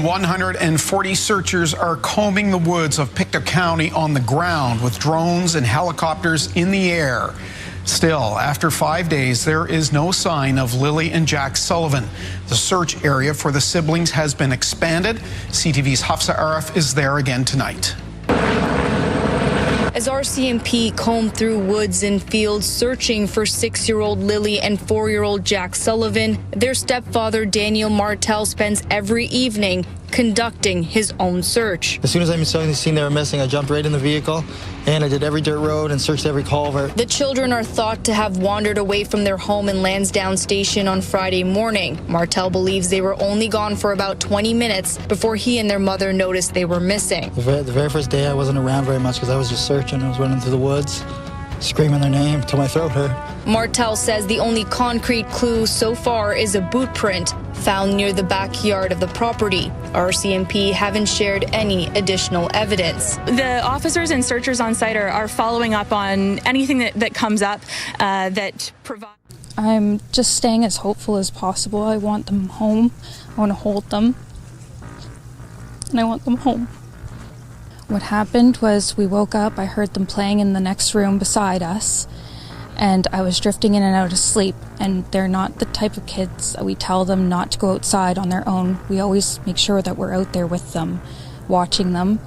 140 searchers are combing the woods of Pictou County on the ground with drones and helicopters in the air. Still, after 5 days, there is no sign of Lilly and Jack Sullivan. The search area for the siblings has been expanded. CTV's Hafsa Arif is there again tonight. As RCMP combed through woods and fields searching for 6-year-old Lilly and 4-year-old Jack Sullivan, their stepfather Daniel Martel spends every evening conducting his own search. As soon as I seen they were missing, I jumped right in the vehicle and I did every dirt road and searched every culvert. The children are thought to have wandered away from their home in Lansdowne Station on Friday morning. Martel believes they were only gone for about 20 minutes before he and their mother noticed they were missing. The very first day I wasn't around very much because I was just searching. I was running through the woods, screaming their name till my throat hurt. Martel says the only concrete clue so far is a boot print found near the backyard of the property. RCMP haven't shared any additional evidence. The officers and searchers on site are following up on anything that comes up that provides. I'm just staying as hopeful as possible. I want them home. I want to hold them. And I want them home. What happened was we woke up, I heard them playing in the next room beside us, and I was drifting in and out of sleep, and they're not the type of kids that we tell them not to go outside on their own. We always make sure that we're out there with them, watching them,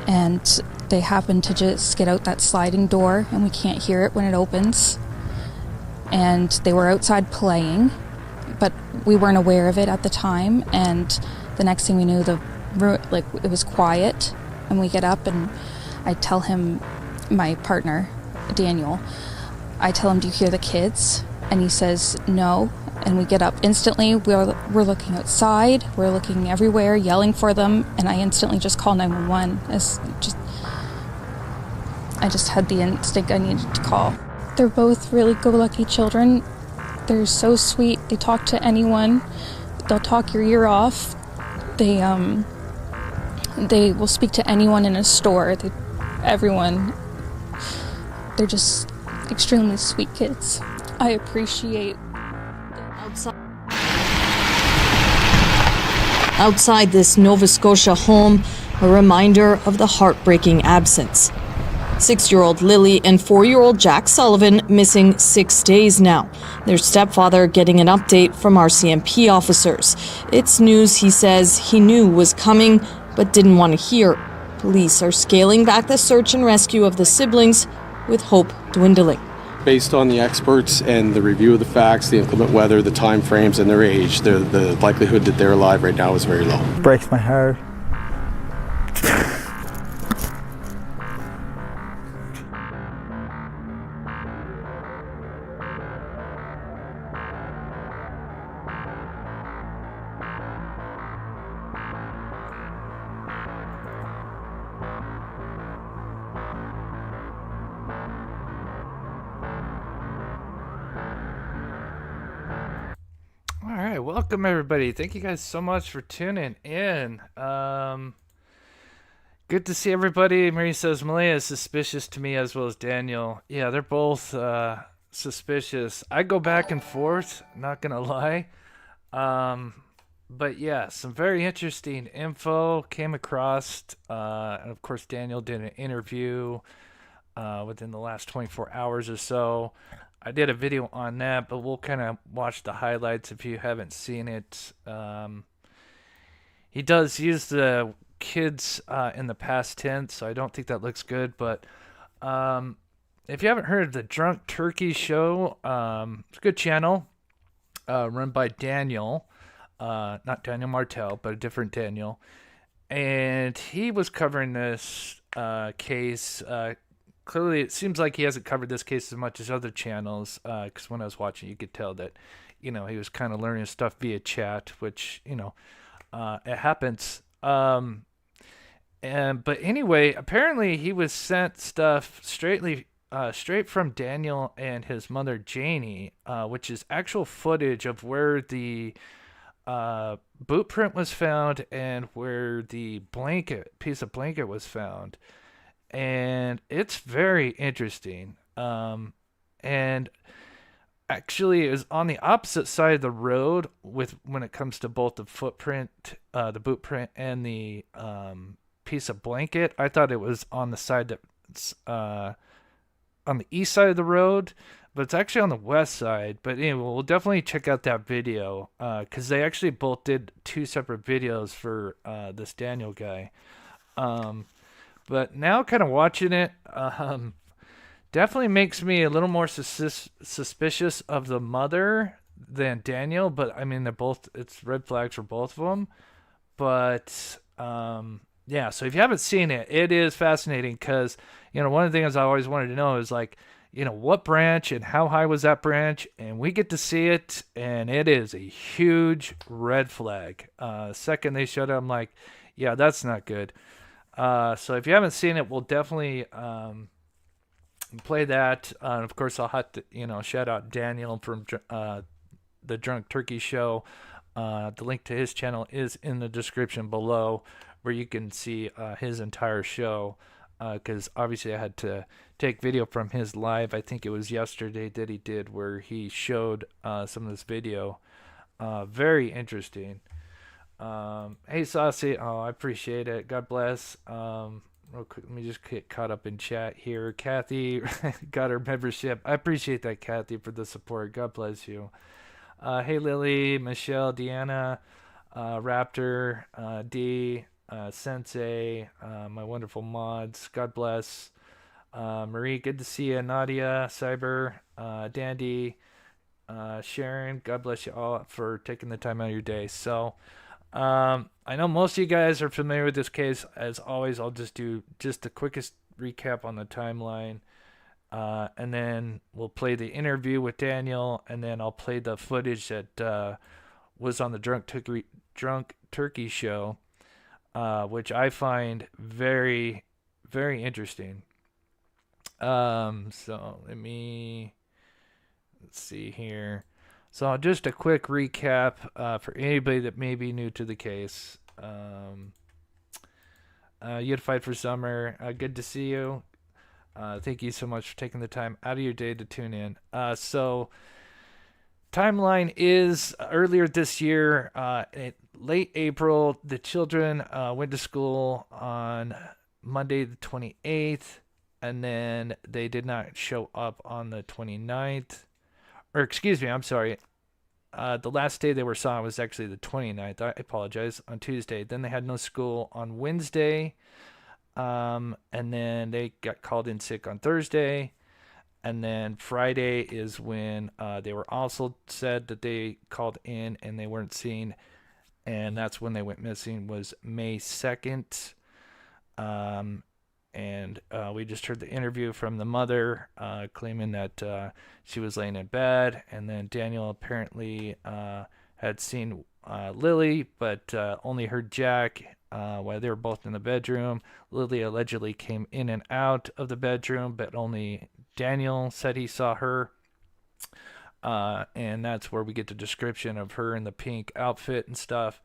and they happen to just get out that sliding door, and we can't hear it when it opens, and they were outside playing, but we weren't aware of it at the time, and the next thing we knew, it was quiet. And we get up and I tell him, my partner, Daniel, I tell him, do you hear the kids? And he says, no. And we get up instantly. We're looking outside. We're looking everywhere, yelling for them. And I instantly just call 911. I just had the instinct I needed to call. They're both really go-lucky children. They're so sweet. They talk to anyone. They'll talk your ear off. They will speak to anyone in a store, everyone. They're just extremely sweet kids. I appreciate Outside this Nova Scotia home, a reminder of the heartbreaking absence. 6-year-old Lilly and 4-year-old Jack Sullivan missing 6 days now. Their stepfather getting an update from RCMP officers. It's news he says he knew was coming, but didn't want to hear. Police are scaling back the search and rescue of the siblings, with hope dwindling. Based on the experts and the review of the facts, the inclement weather, the time frames, and their age, the likelihood that they're alive right now is very low. Breaks my heart. All right, welcome everybody. Thank you guys so much for tuning in. Good to see everybody. Marie says Malaya is suspicious to me as well as Daniel. Yeah, they're both suspicious. I go back and forth, not gonna lie. But yeah, some very interesting info came across. And of course, Daniel did an interview within the last 24 hours or so. I did a video on that, but we'll kind of watch the highlights if you haven't seen it. He does use the kids in the past tense, so I don't think that looks good. But if you haven't heard of the Drunk Turkey Show, it's a good channel run by Daniel. Not Daniel Martel, but a different Daniel. And he was covering this case. Clearly, it seems like he hasn't covered this case as much as other channels, because when I was watching, you could tell that, he was kind of learning stuff via chat, which, it happens. But anyway, apparently he was sent stuff straight from Daniel and his mother, Janie, which is actual footage of where the boot print was found and where the piece of blanket was found. And it's very interesting. And actually is on the opposite side of the road with when it comes to both the footprint, the boot print, and the piece of blanket. I thought it was on the side that's on the east side of the road, but it's actually on the west side. But anyway, we'll definitely check out that video because they actually both did 2 separate videos for this Daniel guy. But now kind of watching it, definitely makes me a little more suspicious of the mother than Daniel. But I mean, it's red flags for both of them. But yeah, so if you haven't seen it, it is fascinating because, one of the things I always wanted to know is like, what branch and how high was that branch? And we get to see it, and it is a huge red flag. Second they showed it, I'm like, yeah, that's not good. So if you haven't seen it, we'll definitely play that. Of course, I'll have to, shout out Daniel from the Drunk Turkey Show. The link to his channel is in the description below, where you can see his entire show. Because obviously I had to take video from his live. I think it was yesterday that he did, where he showed some of this video. Very interesting. Hey, Saucy. Oh, I appreciate it. God bless. Real quick, let me just get caught up in chat here. Kathy got her membership. I appreciate that, Kathy, for the support. God bless you. Hey, Lily, Michelle, Deanna, Raptor, D, Sensei, my wonderful mods. God bless. Marie, good to see you. Nadia, Cyber, Dandy, Sharon, God bless you all for taking the time out of your day. So, I know most of you guys are familiar with this case. As always, I'll just do the quickest recap on the timeline. And then we'll play the interview with Daniel, and then I'll play the footage that was on the Drunk Turkey Show, which I find very, very interesting. So let's see here. So just a quick recap for anybody that may be new to the case. Unified for Summer, good to see you. Thank you so much for taking the time out of your day to tune in. So timeline is earlier this year, late April, the children went to school on Monday the 28th, and then they did not show up on the 29th. Or excuse me, I'm sorry. The last day they were saw was actually the 29th. I apologize. On Tuesday. Then they had no school on Wednesday. And then they got called in sick on Thursday. And then Friday is when they were also said that they called in and they weren't seen. And that's when they went missing, was May 2nd. And we just heard the interview from the mother claiming that she was laying in bed. And then Daniel apparently had seen Lily, but only heard Jack while they were both in the bedroom. Lily allegedly came in and out of the bedroom, but only Daniel said he saw her. And that's where we get the description of her in the pink outfit and stuff.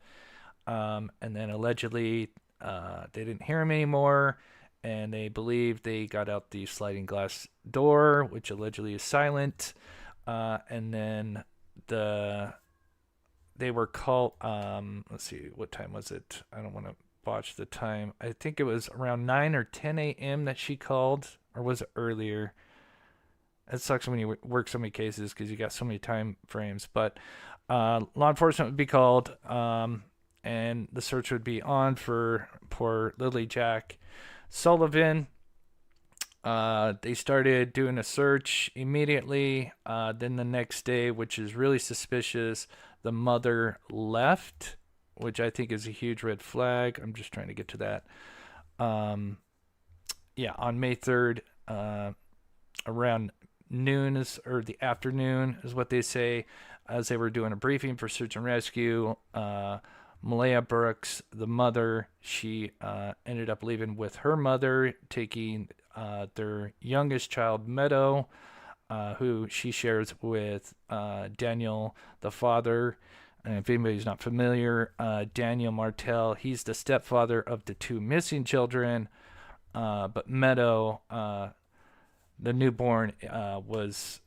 And then allegedly they didn't hear him anymore. And they believe they got out the sliding glass door, which allegedly is silent. And then they were called, let's see, what time was it? I don't want to botch the time. I think it was around 9 or 10 a.m. that she called, or was it earlier? It sucks when you work so many cases because you got so many time frames. But law enforcement would be called, and the search would be on for poor Lilly Jack Sullivan. They started doing a search immediately. Then the next day, which is really suspicious, the mother left, which I think is a huge red flag. I'm just trying to get to that. On May 3rd, around noon or the afternoon is what they say, as they were doing a briefing for search and rescue. Malaya Brooks, the mother, she ended up leaving with her mother, taking their youngest child, Meadow, who she shares with Daniel, the father. And if anybody's not familiar, Daniel Martell, he's the stepfather of the 2 missing children. But Meadow, the newborn, was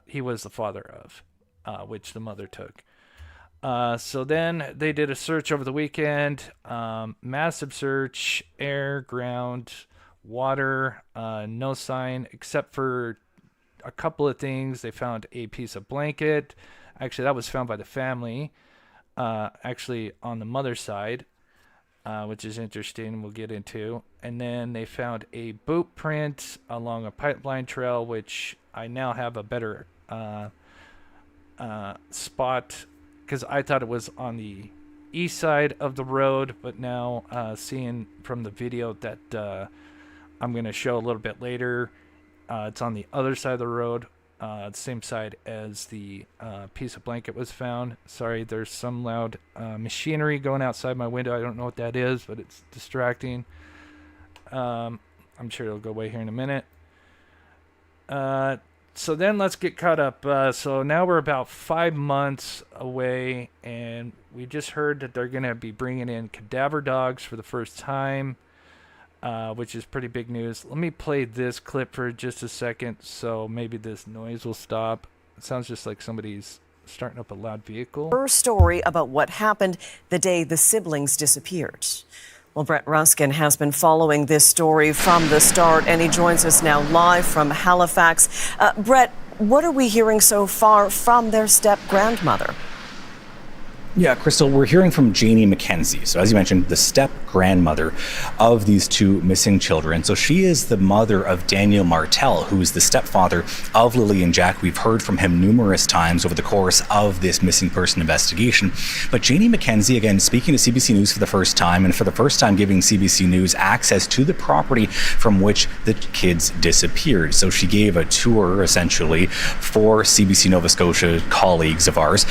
he was the father of, which the mother took. So then they did a search over the weekend, massive search, air, ground, water, no sign except for a couple of things. They found a piece of blanket. Actually, that was found by the family, actually on the mother's side, which is interesting, we'll get into. And then they found a boot print along a pipeline trail, which I now have a better spot, because I thought it was on the east side of the road, but now seeing from the video that I'm going to show a little bit later, it's on the other side of the road, same side as the piece of blanket was found. Sorry, there's some loud machinery going outside my window. I don't know what that is, but it's distracting. I'm sure it'll go away here in a minute. So then let's get caught up. So now we're about 5 months away, and we just heard that they're going to be bringing in cadaver dogs for the first time, which is pretty big news. Let me play this clip for just a second, so maybe this noise will stop. It sounds just like somebody's starting up a loud vehicle. Her story about what happened the day the siblings disappeared. Well, Brett Ruskin has been following this story from the start, and he joins us now live from Halifax. Brett, what are we hearing so far from their step-grandmother? Yeah, Crystal, we're hearing from Janie McKenzie. So as you mentioned, the step-grandmother of these two missing children. So she is the mother of Daniel Martel, who is the stepfather of Lilly and Jack. We've heard from him numerous times over the course of this missing person investigation. But Janie McKenzie, again, speaking to CBC News for the first time, and for the first time giving CBC News access to the property from which the kids disappeared. So she gave a tour, essentially, for CBC Nova Scotia colleagues of ours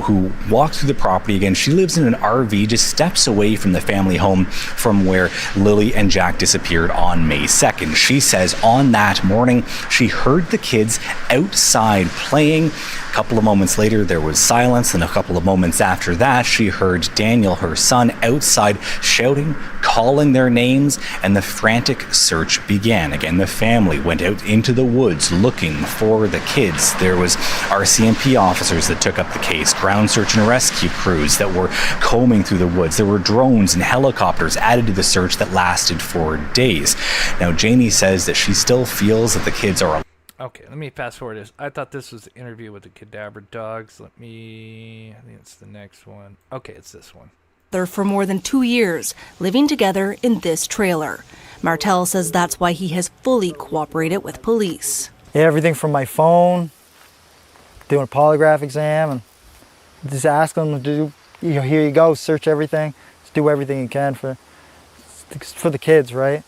who walked through the property. Again, she lives in an RV just steps away from the family home from where Lilly and Jack disappeared on May 2nd. She says on that morning, she heard the kids outside playing. A couple of moments later, there was silence, and a couple of moments after that, she heard Daniel, her son, outside shouting, calling their names, and the frantic search began. Again, the family went out into the woods looking for the kids. There was RCMP officers that took up the case, ground search and rescue crews that were combing through the woods. There were drones and helicopters added to the search that lasted for days. Now, Janie says that she still feels that the kids are. Okay, let me fast forward this. I thought this was the interview with the cadaver dogs. I think it's the next one. Okay, it's this one. They're for more than 2 years, living together in this trailer. Martel says that's why he has fully cooperated with police. Yeah, everything from my phone, doing a polygraph exam, and just ask them to do, here you go, search everything, just do everything you can for the kids, right?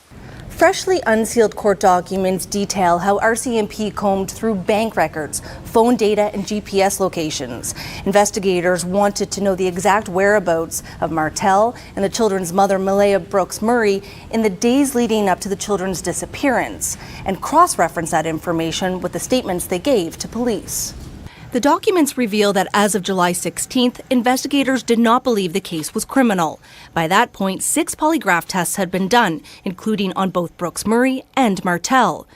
Freshly unsealed court documents detail how RCMP combed through bank records, phone data, and GPS locations. Investigators wanted to know the exact whereabouts of Martel and the children's mother, Malaya Brooks Murray, in the days leading up to the children's disappearance, and cross-reference that information with the statements they gave to police. The documents reveal that as of July 16th, investigators did not believe the case was criminal. By that point, 6 polygraph tests had been done, including on both Brooks Murray and Martel.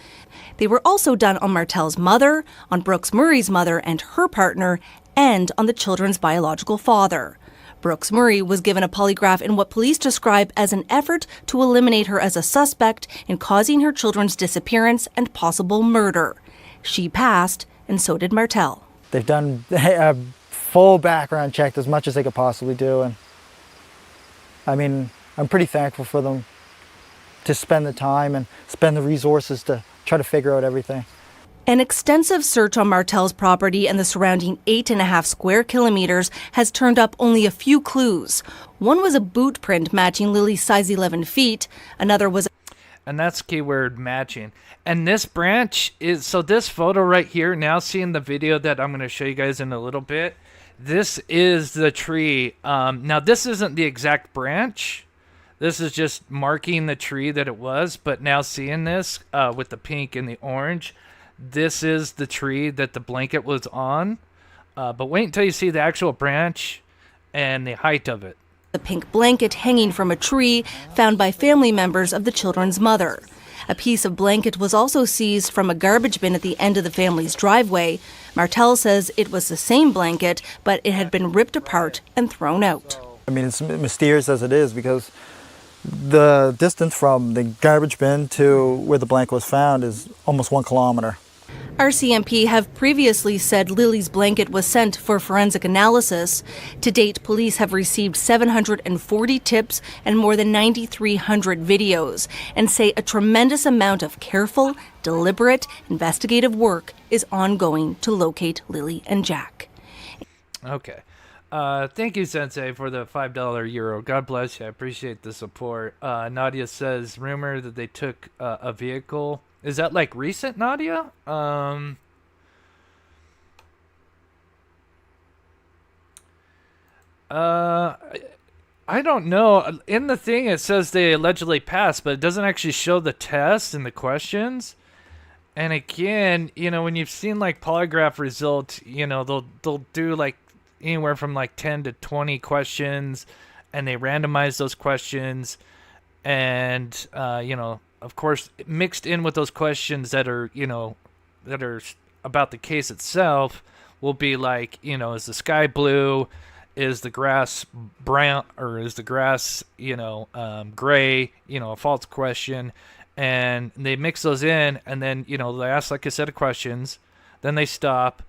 They were also done on Martel's mother, on Brooks Murray's mother and her partner, and on the children's biological father. Brooks Murray was given a polygraph in what police describe as an effort to eliminate her as a suspect in causing her children's disappearance and possible murder. She passed, and so did Martel. They've done a full background check as much as they could possibly do, and I mean, I'm pretty thankful for them to spend the time and spend the resources to try to figure out everything. An extensive search on Martel's property and the surrounding 8.5 square kilometers has turned up only a few clues. One was a boot print matching Lily's size 11 feet. Another was... And that's keyword matching. And this branch is, so this photo right here, now seeing the video that I'm going to show you guys in a little bit, this is the tree. Now this isn't the exact branch. This is just marking the tree that it was. But now seeing this with the pink and the orange, this is the tree that the blanket was on. But wait until you see the actual branch and the height of it. The pink blanket hanging from a tree found by family members of the children's mother. A piece of blanket was also seized from a garbage bin at the end of the family's driveway. Martel says it was the same blanket, but it had been ripped apart and thrown out. I mean, it's mysterious as it is because the distance from the garbage bin to where the blanket was found is almost 1 kilometer. RCMP have previously said Lily's blanket was sent for forensic analysis. To date, police have received 740 tips and more than 9,300 videos, and say a tremendous amount of careful, deliberate, investigative work is ongoing to locate Lilly and Jack. Okay. Thank you, Sensei, for the $5 euro. God bless you. I appreciate the support. Nadia says, rumor that they took a vehicle. Is that like recent, Nadia? I don't know. In the thing, it says they allegedly passed, but it doesn't actually show the test and the questions. And again, you know, when you've seen like polygraph results, you know, they'll do like anywhere from like 10 to 20 questions, and they randomize those questions, and you know, of course, mixed in with those questions that are, you know, that are about the case itself will be like, you know, is the sky blue? Is the grass brown, or is the grass, you know, gray? You know, a false question. And they mix those in, and then, you know, they ask like a set of questions, then they stop,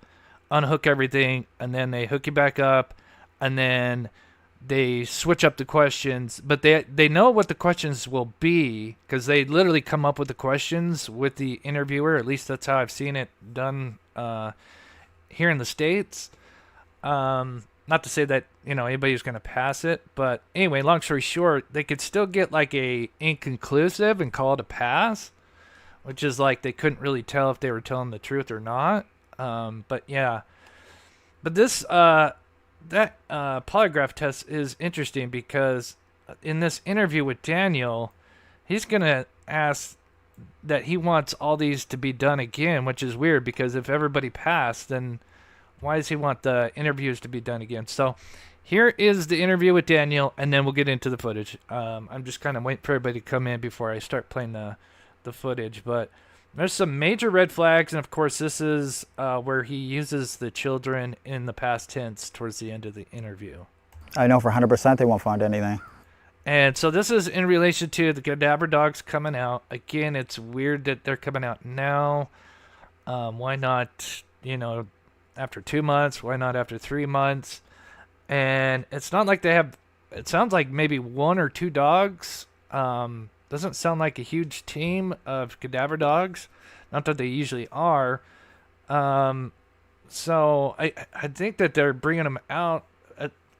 unhook everything, and then they hook you back up, and then they switch up the questions, but they know what the questions will be because they literally come up with the questions with the interviewer. At least that's how I've seen it done here in the States. Not to say that, you know, anybody's going to pass it, but anyway, long story short, they could still get like a inconclusive and call it a pass, which is like they couldn't really tell if they were telling the truth or not. But yeah, but this that polygraph test is interesting because in this interview with Daniel, he's going to ask that he wants all these to be done again, which is weird because if everybody passed, then why does he want the interviews to be done again? So here is the interview with Daniel, and then we'll get into the footage. I'm just kind of waiting for everybody to come in before I start playing the footage, but there's some major red flags, and of course this is where he uses the children in the past tense towards the end of the interview. I know for 100% they won't find anything. And so this is in relation to the cadaver dogs coming out. Again, it's weird that they're coming out now. Why not, you know, after 2 months? Why not after 3 months? And it's not like they have, it sounds like maybe 1 or 2 dogs. Doesn't sound like a huge team of cadaver dogs. Not that they usually are. So I think that they're bringing them out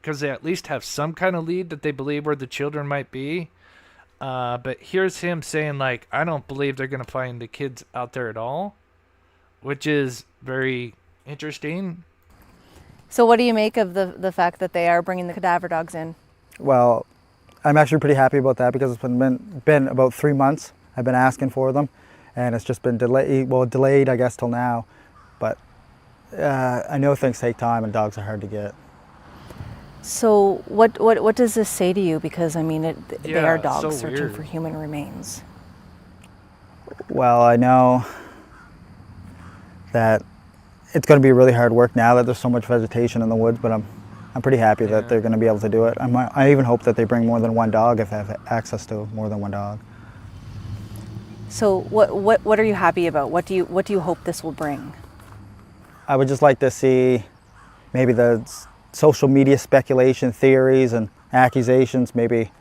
because they at least have some kind of lead that they believe where the children might be. But here's him saying, like, I don't believe they're going to find the kids out there at all, which is very interesting. So what do you make of the fact that they are bringing the cadaver dogs in? Well, I'm actually pretty happy about that because it's been about 3 months I've been asking for them, and it's just been delayed I guess till now. But I know things take time and dogs are hard to get. So what does this say to you? Because I mean, they are dogs so searching weird for human remains. Well, I know that it's going to be really hard work now that there's so much vegetation in the woods, but I'm pretty happy that they're going to be able to do it. I even hope that they bring more than 1 dog if they have access to more than 1 dog. So what are you happy about? What do you hope this will bring? I would just like to see maybe the social media speculation theories and accusations, maybe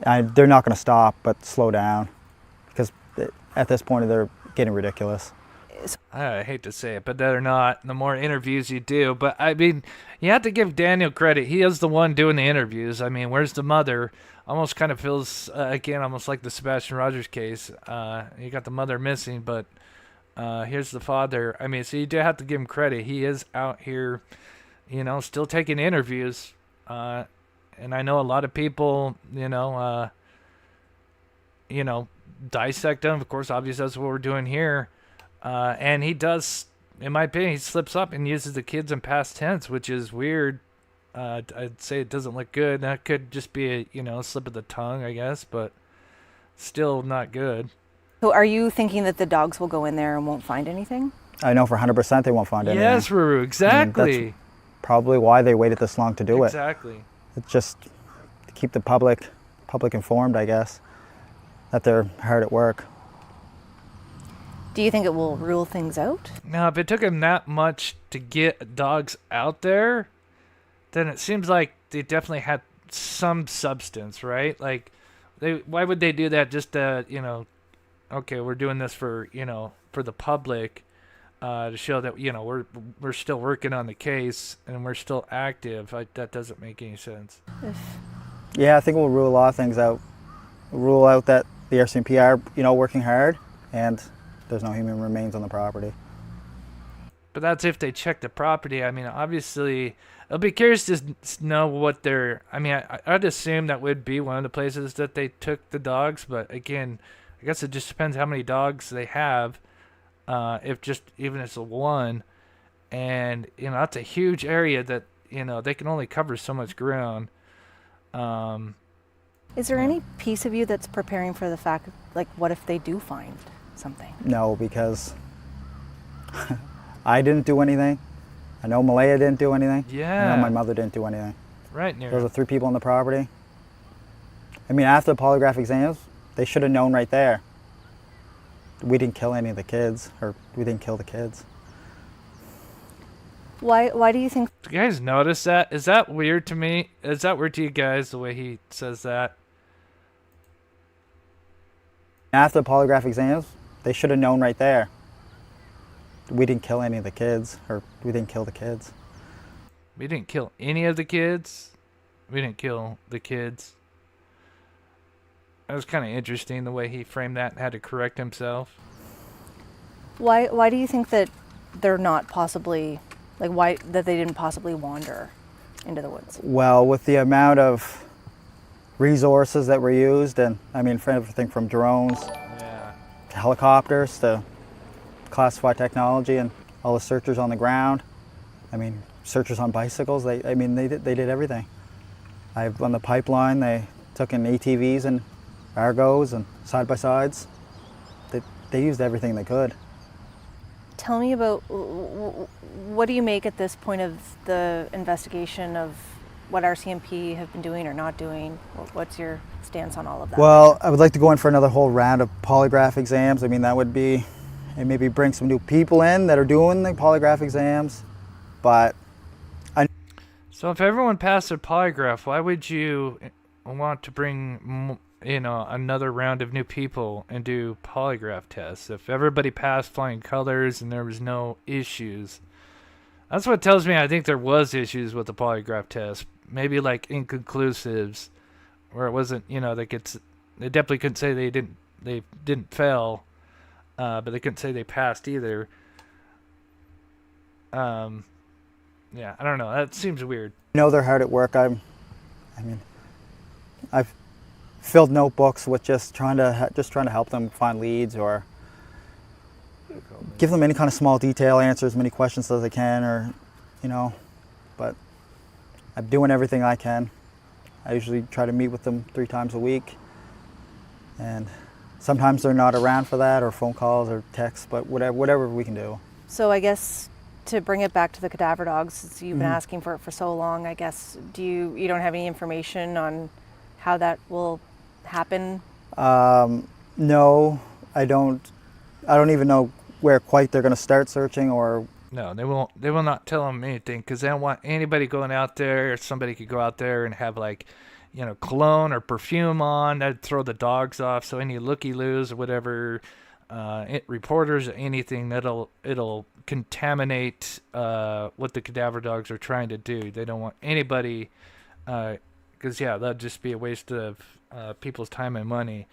they're not going to stop, but slow down, because at this point they're getting ridiculous. I hate to say it, but they're not. The more interviews you do, but I mean, you have to give Daniel credit. He is the one doing the interviews. I mean, where's the mother? Almost kind of feels, again, almost like the Sebastian Rogers case. You got the mother missing, but here's the father. I mean, so you do have to give him credit. He is out here, you know, still taking interviews. And I know a lot of people, you know, dissect them. Of course, obviously that's what we're doing here. And he does, in my opinion, he slips up and uses the kids in past tense, which is weird. I'd say it doesn't look good. That could just be a, slip of the tongue, I guess, but still not good. So are you thinking that the dogs will go in there and won't find anything? I know for 100% they won't find anything. Yes, Ruru, exactly. I mean, that's probably why they waited this long to do it. Exactly. It's just to keep the public informed, I guess, that they're hard at work. Do you think it will rule things out? Now, if it took them that much to get dogs out there, then it seems like they definitely had some substance, right? Like, why would they do that just to, okay, we're doing this for, for the public, to show that, we're still working on the case and we're still active. That doesn't make any sense. Yeah, I think we'll rule a lot of things out. Rule out that the RCMP are, working hard, and there's no human remains on the property. But that's if they check the property. I mean, obviously, I'll be curious to know what they're... I mean, I'd assume that would be one of the places that they took the dogs. But again, I guess it just depends how many dogs they have. Even if it's one. And, that's a huge area that, they can only cover so much ground. Is there any piece of you that's preparing for the fact, like, what if they do find something? No, because I didn't do anything. I know Malaya didn't do anything. Yeah. I know my mother didn't do anything. Right near. Those are 3 people on the property. I mean, after the polygraph exams, they should have known right there. We didn't kill any of the kids, or we didn't kill the kids. Why do you think... Do you guys notice that? Is that weird to me? Is that weird to you guys, the way he says that? After the polygraph exams, they should have known right there. We didn't kill any of the kids, or we didn't kill the kids. We didn't kill any of the kids? We didn't kill the kids. That was kind of interesting, the way he framed that and had to correct himself. Why do you think that they're not possibly... Like, why that they didn't possibly wander into the woods? Well, with the amount of resources that were used, and I mean, for everything from drones to helicopters to classified technology and all the searchers on the ground. I mean, searchers on bicycles. They did everything. On the pipeline, they took in ATVs and Argos and side-by-sides. They used everything they could. Tell me about, what do you make at this point of the investigation of what RCMP have been doing or not doing? What's your stance on all of that? Well, I would like to go in for another whole round of polygraph exams. I mean, that would be, and maybe bring some new people in that are doing the polygraph exams. But so if everyone passed their polygraph, why would you want to bring another round of new people and do polygraph tests? If everybody passed flying colors and there was no issues, that's what tells me I think there was issues with the polygraph test. Maybe like inconclusives, where it wasn't, they definitely couldn't say they didn't fail, but they couldn't say they passed either. Yeah, I don't know. That seems weird. They're hard at work. I've filled notebooks with just trying to help them find leads, or give them any kind of small detail, answer as many questions as I can, or but I'm doing everything I can. I usually try to meet with them 3 times a week, and sometimes they're not around for that, or phone calls or texts, but whatever we can do. So I guess to bring it back to the cadaver dogs, since you've been asking for it for so long, I guess, you don't have any information on how that will happen? No, I don't even know where quite they're going to start searching, or... No, they will not tell them anything, because they don't want anybody going out there. Or somebody could go out there and have cologne or perfume on. That'd throw the dogs off. So any looky-loos or whatever, reporters or anything, it'll contaminate what the cadaver dogs are trying to do. They don't want anybody, because that'd just be a waste of people's time and money.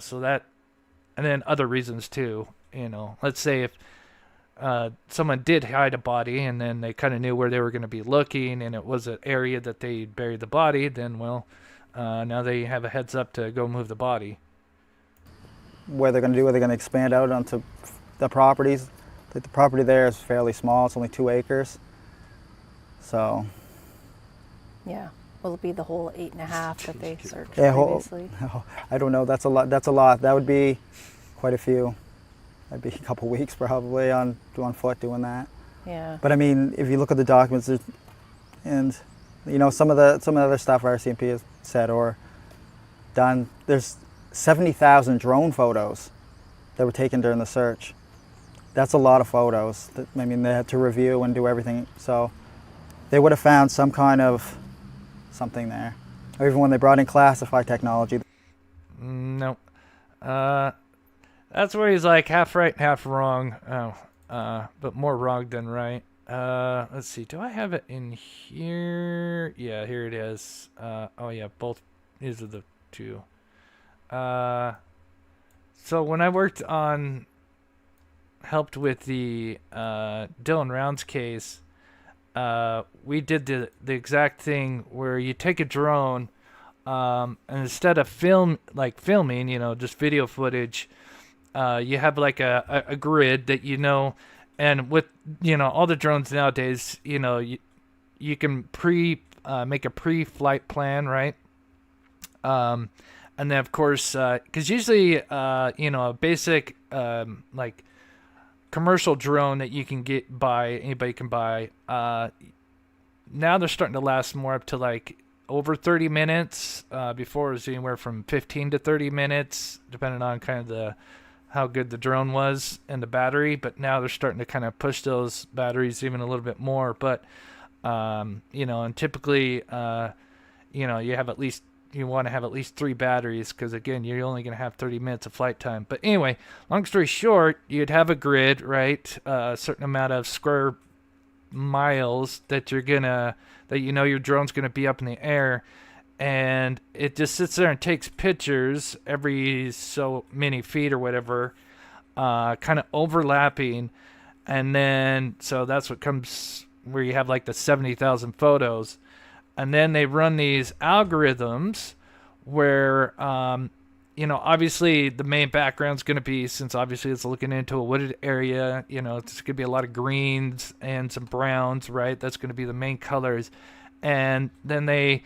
So that, and then other reasons too. Let's say if someone did hide a body and then they kind of knew where they were going to be looking, and it was an area that they buried the body, then now they have a heads up to go move the body. What they're going to do, are they going to expand out onto the properties? The property there is fairly small. It's only 2 acres. So. Yeah. Will it be the whole 8.5 that they searched Yeah, previously? I don't know. That's a lot. That would be quite a few. I'd be a couple weeks probably on foot doing that. Yeah. But I mean, if you look at the documents, and you know some of the other stuff RCMP has said or done, there's 70,000 drone photos that were taken during the search. That's a lot of photos. That, I mean, they had to review and do everything. So they would have found some kind of something there. Or even when they brought in classified technology. No. That's where he's like half right and half wrong. But more wrong than right. Let's see. Do I have it in here? Yeah, here it is. Oh yeah, both. These are the two. So when I helped with the Dylan Rounds case, we did the exact thing where you take a drone, and instead of filming, you know, just video footage, you have like a grid that you know, and with, you know, all the drones nowadays, you know, you can make a pre-flight plan, right? And then of course, because usually, you know, a basic like commercial drone that you can anybody can buy, now they're starting to last more up to like over 30 minutes. Before it was anywhere from 15 to 30 minutes, depending on kind of how good the drone was and the battery. But now they're starting to kind of push those batteries even a little bit more. But you know, and typically, you know, you want to have at least 3 batteries, because again, you're only going to have 30 minutes of flight time. But anyway, long story short, you'd have a grid, right? A certain amount of square miles that you know your drone's going to be up in the air, and it just sits there and takes pictures every so many feet or whatever, kind of overlapping. And then, so that's what comes where you have like the 70,000 photos. And then they run these algorithms where, you know, obviously the main background's going to be, since obviously it's looking into a wooded area, you know, it's going to be a lot of greens and some browns, right? That's going to be the main colors. And then they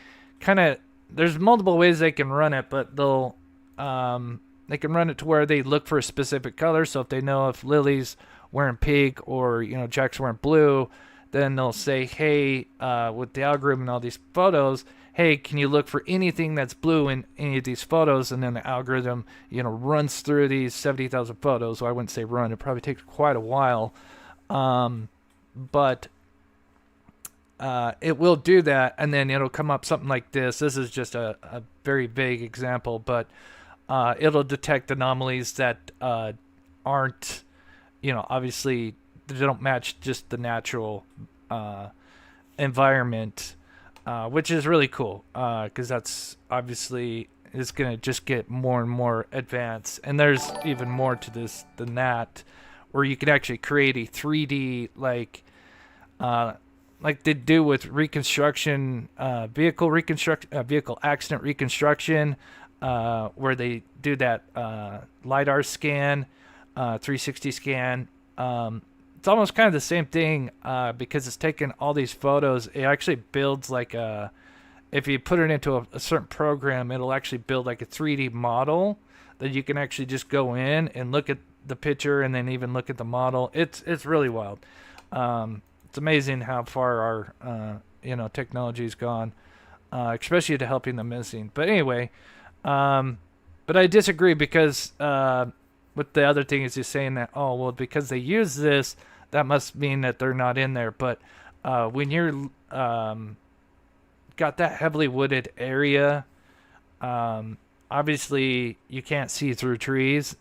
there's multiple ways they can run it, but they can run it to where they look for a specific color. So if they know if Lily's wearing pink or, you know, Jack's wearing blue, then they'll say, hey, with the algorithm and all these photos, hey, can you look for anything that's blue in any of these photos? And then the algorithm, you know, runs through these 70,000 photos. So I wouldn't say run. It probably takes quite a while. But it will do that. And then it'll come up something like this. This is just a very vague example, but it'll detect anomalies that aren't, you know, obviously they don't match just the natural environment, which is really cool, because that's obviously is going to just get more and more advanced. And there's even more to this than that, where you can actually create a 3D like they do with reconstruction, vehicle accident reconstruction, where they do that LiDAR scan, 360 scan. It's almost kind of the same thing, because it's taking all these photos. It actually builds like if you put it into a certain program, it'll actually build like a 3D model that you can actually just go in and look at the picture and then even look at the model. It's really wild. It's amazing how far our you know, technology's gone, especially to helping the missing. But anyway, but I disagree, because with the other thing is just saying that, oh, well, because they use this, that must mean that they're not in there. But when you're got that heavily wooded area, obviously you can't see through trees.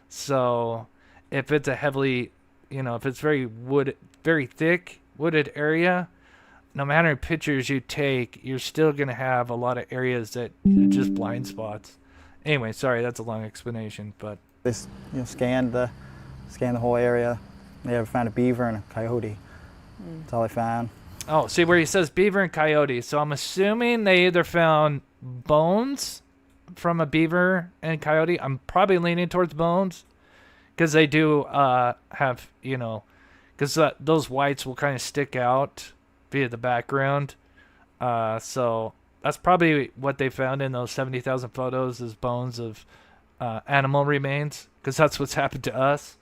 So if it's a heavily, you know, if it's very thick wooded area, no matter how many pictures you take, you're still going to have a lot of areas that are just blind spots. Anyway, sorry, that's a long explanation, but They scanned the whole area. They ever found a beaver and a coyote. That's all they found. Oh, see where he says beaver and coyote. So I'm assuming they either found bones from a beaver and coyote. I'm probably leaning towards bones, because they do have, you know, because those whites will kind of stick out via the background. So that's probably what they found in those 70,000 photos, is bones of animal remains, because that's what's happened to us.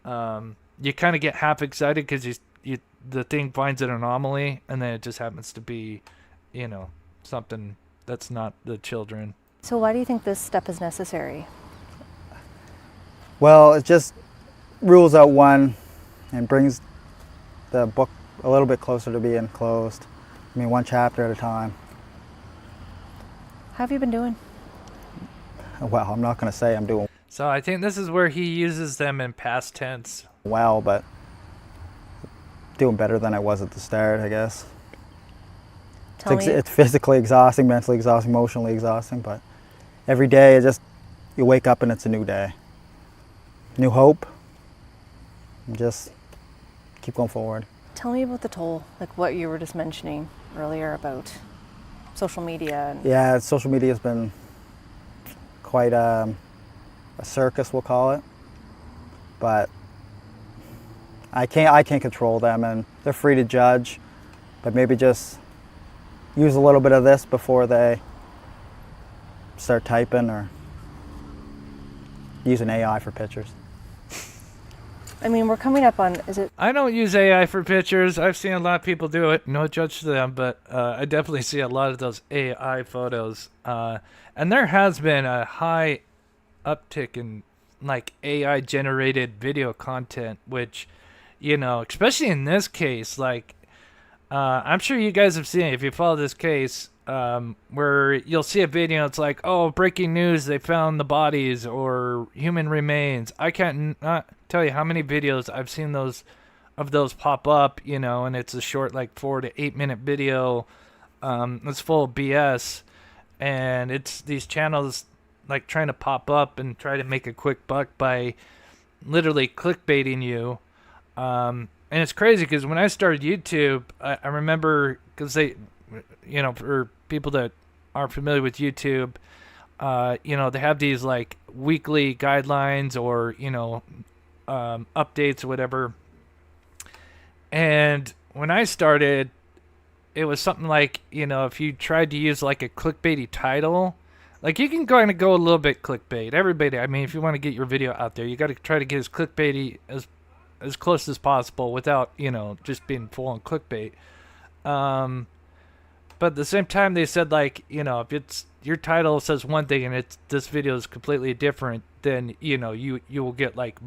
You kind of get half excited because the thing finds an anomaly, and then it just happens to be, something that's not the children. So why do you think this step is necessary? Well, it just rules out one and brings the book a little bit closer to being closed. I mean, one chapter at a time. How have you been doing? Well, I'm not going to say I'm doing So I think this is where he uses them in past tense. well, but doing better than I was at the start, I guess. It's physically exhausting, mentally exhausting, emotionally exhausting, but every day you wake up and it's a new day. New hope. And just keep going forward. Tell me about the toll, like what you were just mentioning earlier about social media. Yeah, social media has been quite a circus, we'll call it. But I can't control them, and they're free to judge, but maybe just use a little bit of this before they start typing or using AI for pictures. I mean, we're coming up on, I don't use AI for pictures. I've seen a lot of people do it. No judge to them, but I definitely see a lot of those AI photos. And there has been a high uptick in like AI generated video content, which, especially in this case, like, I'm sure you guys have seen it if you follow this case, where you'll see a video, it's like, oh, breaking news, they found the bodies or human remains. I can't not tell you how many videos I've seen those pop up, and it's a short, like 4 to 8 minute video. It's full of BS, and it's these channels like trying to pop up and try to make a quick buck by literally clickbaiting you. And it's crazy because when I started YouTube, I remember, because they, for people that aren't familiar with YouTube, they have these like weekly guidelines or, updates or whatever. And when I started, it was something like, if you tried to use like a clickbaity title, like you can kind of go a little bit clickbait. Everybody, I mean, if you want to get your video out there, you got to try to get as clickbaity as close as possible without, just being full on clickbait. But at the same time, they said, like, if it's your title says one thing and this video is completely different, then, you will get like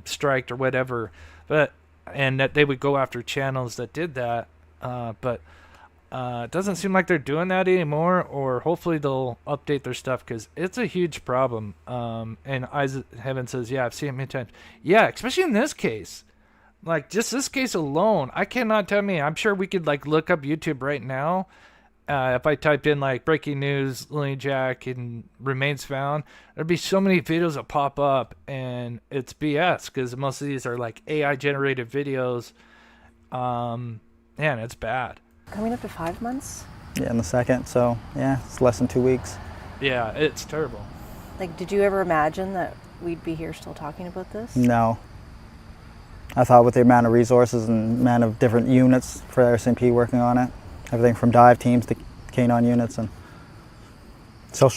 striked or whatever. And that they would go after channels that did that. But it doesn't seem like they're doing that anymore, or hopefully they'll update their stuff, because it's a huge problem. And Heaven says, yeah, I've seen it many times. Yeah, especially in this case. Like, just this case alone, I cannot tell me. I'm sure we could, like, look up YouTube right now. If I type in, like, breaking news, Lilly and Jack, and remains found, there'd be so many videos that pop up, and it's BS, because most of these are, like, AI-generated videos. Man, it's bad. Coming up to 5 months? Yeah, in the second, so yeah, it's less than 2 weeks. Yeah, it's terrible. Like, did you ever imagine that we'd be here still talking about this? No. I thought with the amount of resources and amount of different units for RCMP working on it, everything from dive teams to canine units, and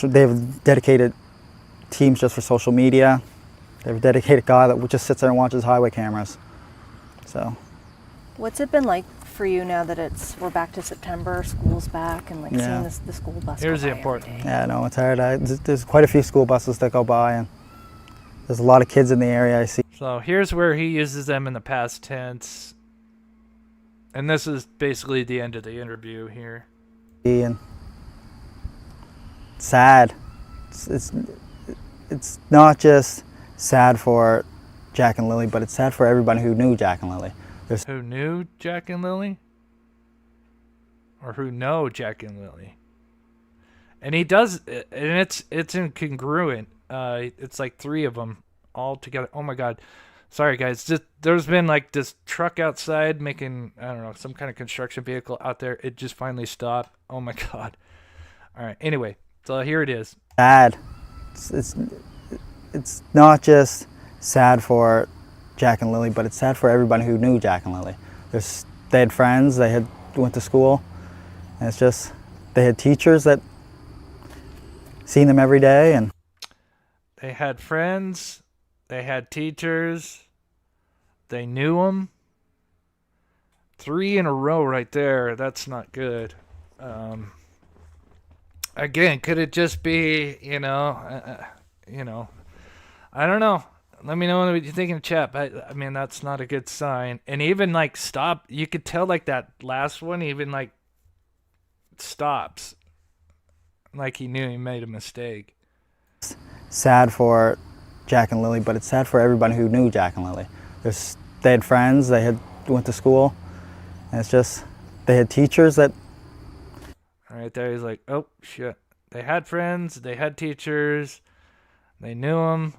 they have dedicated teams just for social media. They have a dedicated guy that just sits there and watches highway cameras. So. What's it been like for you now that we're back to September, school's back, and like seeing the school bus Here's go the by important. every day? Yeah, no, it's hard. There's quite a few school buses that go by, and there's a lot of kids in the area I see. So here's where he uses them in the past tense. And this is basically the end of the interview here. And sad. It's not just sad for Jack and Lilly, but it's sad for everybody who knew Jack and Lilly. Who knew Jack and Lilly? Or who know Jack and Lilly? And he does, and it's incongruent. It's like 3 of them all together. Oh my God. Sorry guys. There's been like this truck outside making, I don't know, some kind of construction vehicle out there. It just finally stopped. Oh my God. All right. Anyway, so here it is. Sad. It's not just sad for Jack and Lilly, but it's sad for everybody who knew Jack and Lilly. They had friends, they went to school, and it's just, they had teachers that seen them every day. And They had friends. They had teachers. They knew them. 3 in a row right there. That's not good. Again, could it just be, I don't know. Let me know what you think in the chat. I mean, that's not a good sign. And even like stop, you could tell like that last one even like stops. Like he knew he made a mistake. Sad for Jack and Lily, but it's sad for everybody who knew Jack and Lily. They had friends, went to school, and it's just, they had teachers that... Right there, he's like, oh, shit. They had friends, they had teachers, they knew them.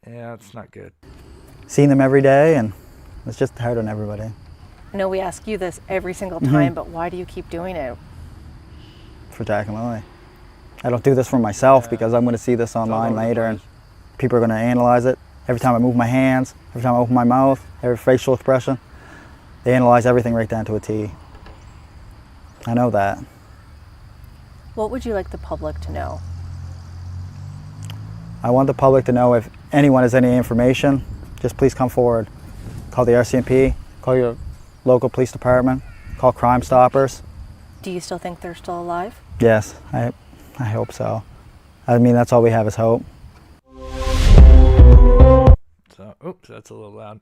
Yeah, it's not good. Seen them every day, and it's just hard on everybody. I know we ask you this every single time, but why do you keep doing it? For Jack and Lily. I don't do this for myself because I'm going to see this online later, and people are going to analyze it. Every time I move my hands, every time I open my mouth, every facial expression, they analyze everything right down to a T. I know that. What would you like the public to know? I want the public to know if anyone has any information, just please come forward. Call the RCMP, call your local police department, call Crime Stoppers. Do you still think they're still alive? Yes, I hope so. I mean, that's all we have is hope. So, oops, that's a little loud.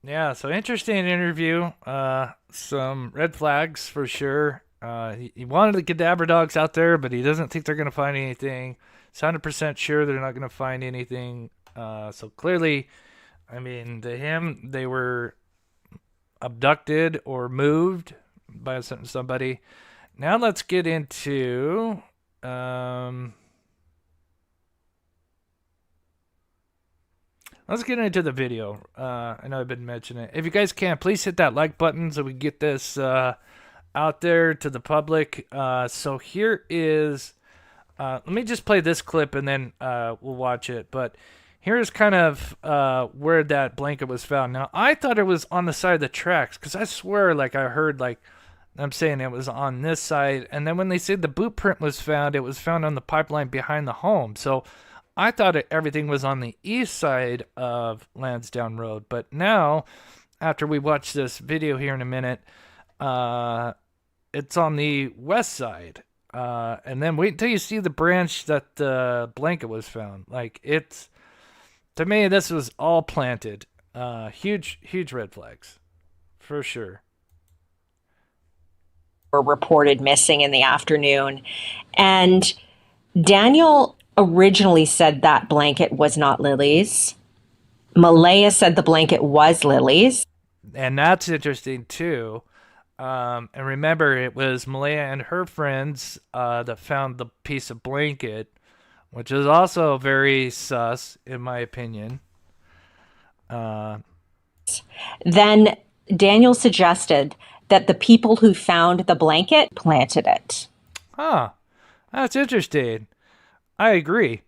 Yeah, so interesting interview. Some red flags for sure. He wanted the cadaver dogs out there, but he doesn't think they're going to find anything. He's 100% sure they're not going to find anything. So clearly, I mean, to him, they were abducted or moved by somebody. Now let's get into... let's get into the video. I know I've been mentioning it. If you guys can, please hit that like button so we can get this out there to the public. So here is... let me just play this clip and then we'll watch it. But here's kind of where that blanket was found. Now, I thought it was on the side of the tracks because I swear like I heard like... I'm saying it was on this side. And then when they said the boot print was found, it was found on the pipeline behind the home. So I thought everything was on the east side of Lansdowne Road. But now, after we watch this video here in a minute, it's on the west side. And then wait until you see the branch that the blanket was found. Like, it's... To me, this was all planted. Huge red flags. For sure. Were reported missing in the afternoon. And Daniel originally said that blanket was not Lily's. Malaya said the blanket was Lily's. And that's interesting too. And remember, it was Malaya and her friends that found the piece of blanket, which is also very sus, in my opinion. Then Daniel suggested that the people who found the blanket planted it. Huh. That's interesting. I agree.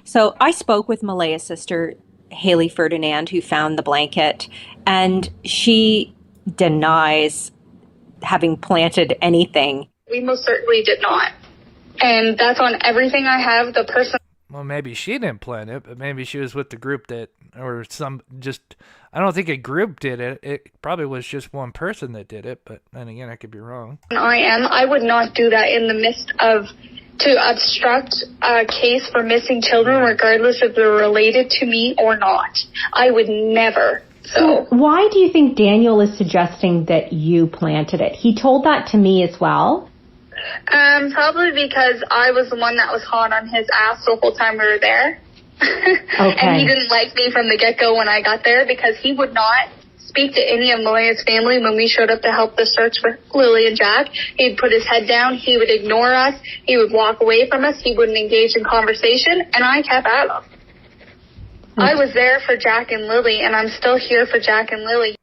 So I spoke with Malaya's sister, Haley Ferdinand, who found the blanket, and she denies having planted anything. We most certainly did not. And that's on everything I have. The person... Well, maybe she didn't plant it, but maybe she was with the group that, or some just... I don't think a group did it. It probably was just one person that did it, but then again, I could be wrong. I would not do that in the midst of... to obstruct a case for missing children, regardless if they're related to me or not. I would never. So why do you think Daniel is suggesting that you planted it? He told that to me as well. Probably because I was the one that was hot on his ass the whole time we were there. Okay. And he didn't like me from the get-go when I got there because he would not speak to any of Malaya's family when we showed up to help the search for Lily and Jack. He'd put his head down. He would ignore us. He would walk away from us. He wouldn't engage in conversation, and I kept at him. I was there for Jack and Lily, and I'm still here for Jack and Lily.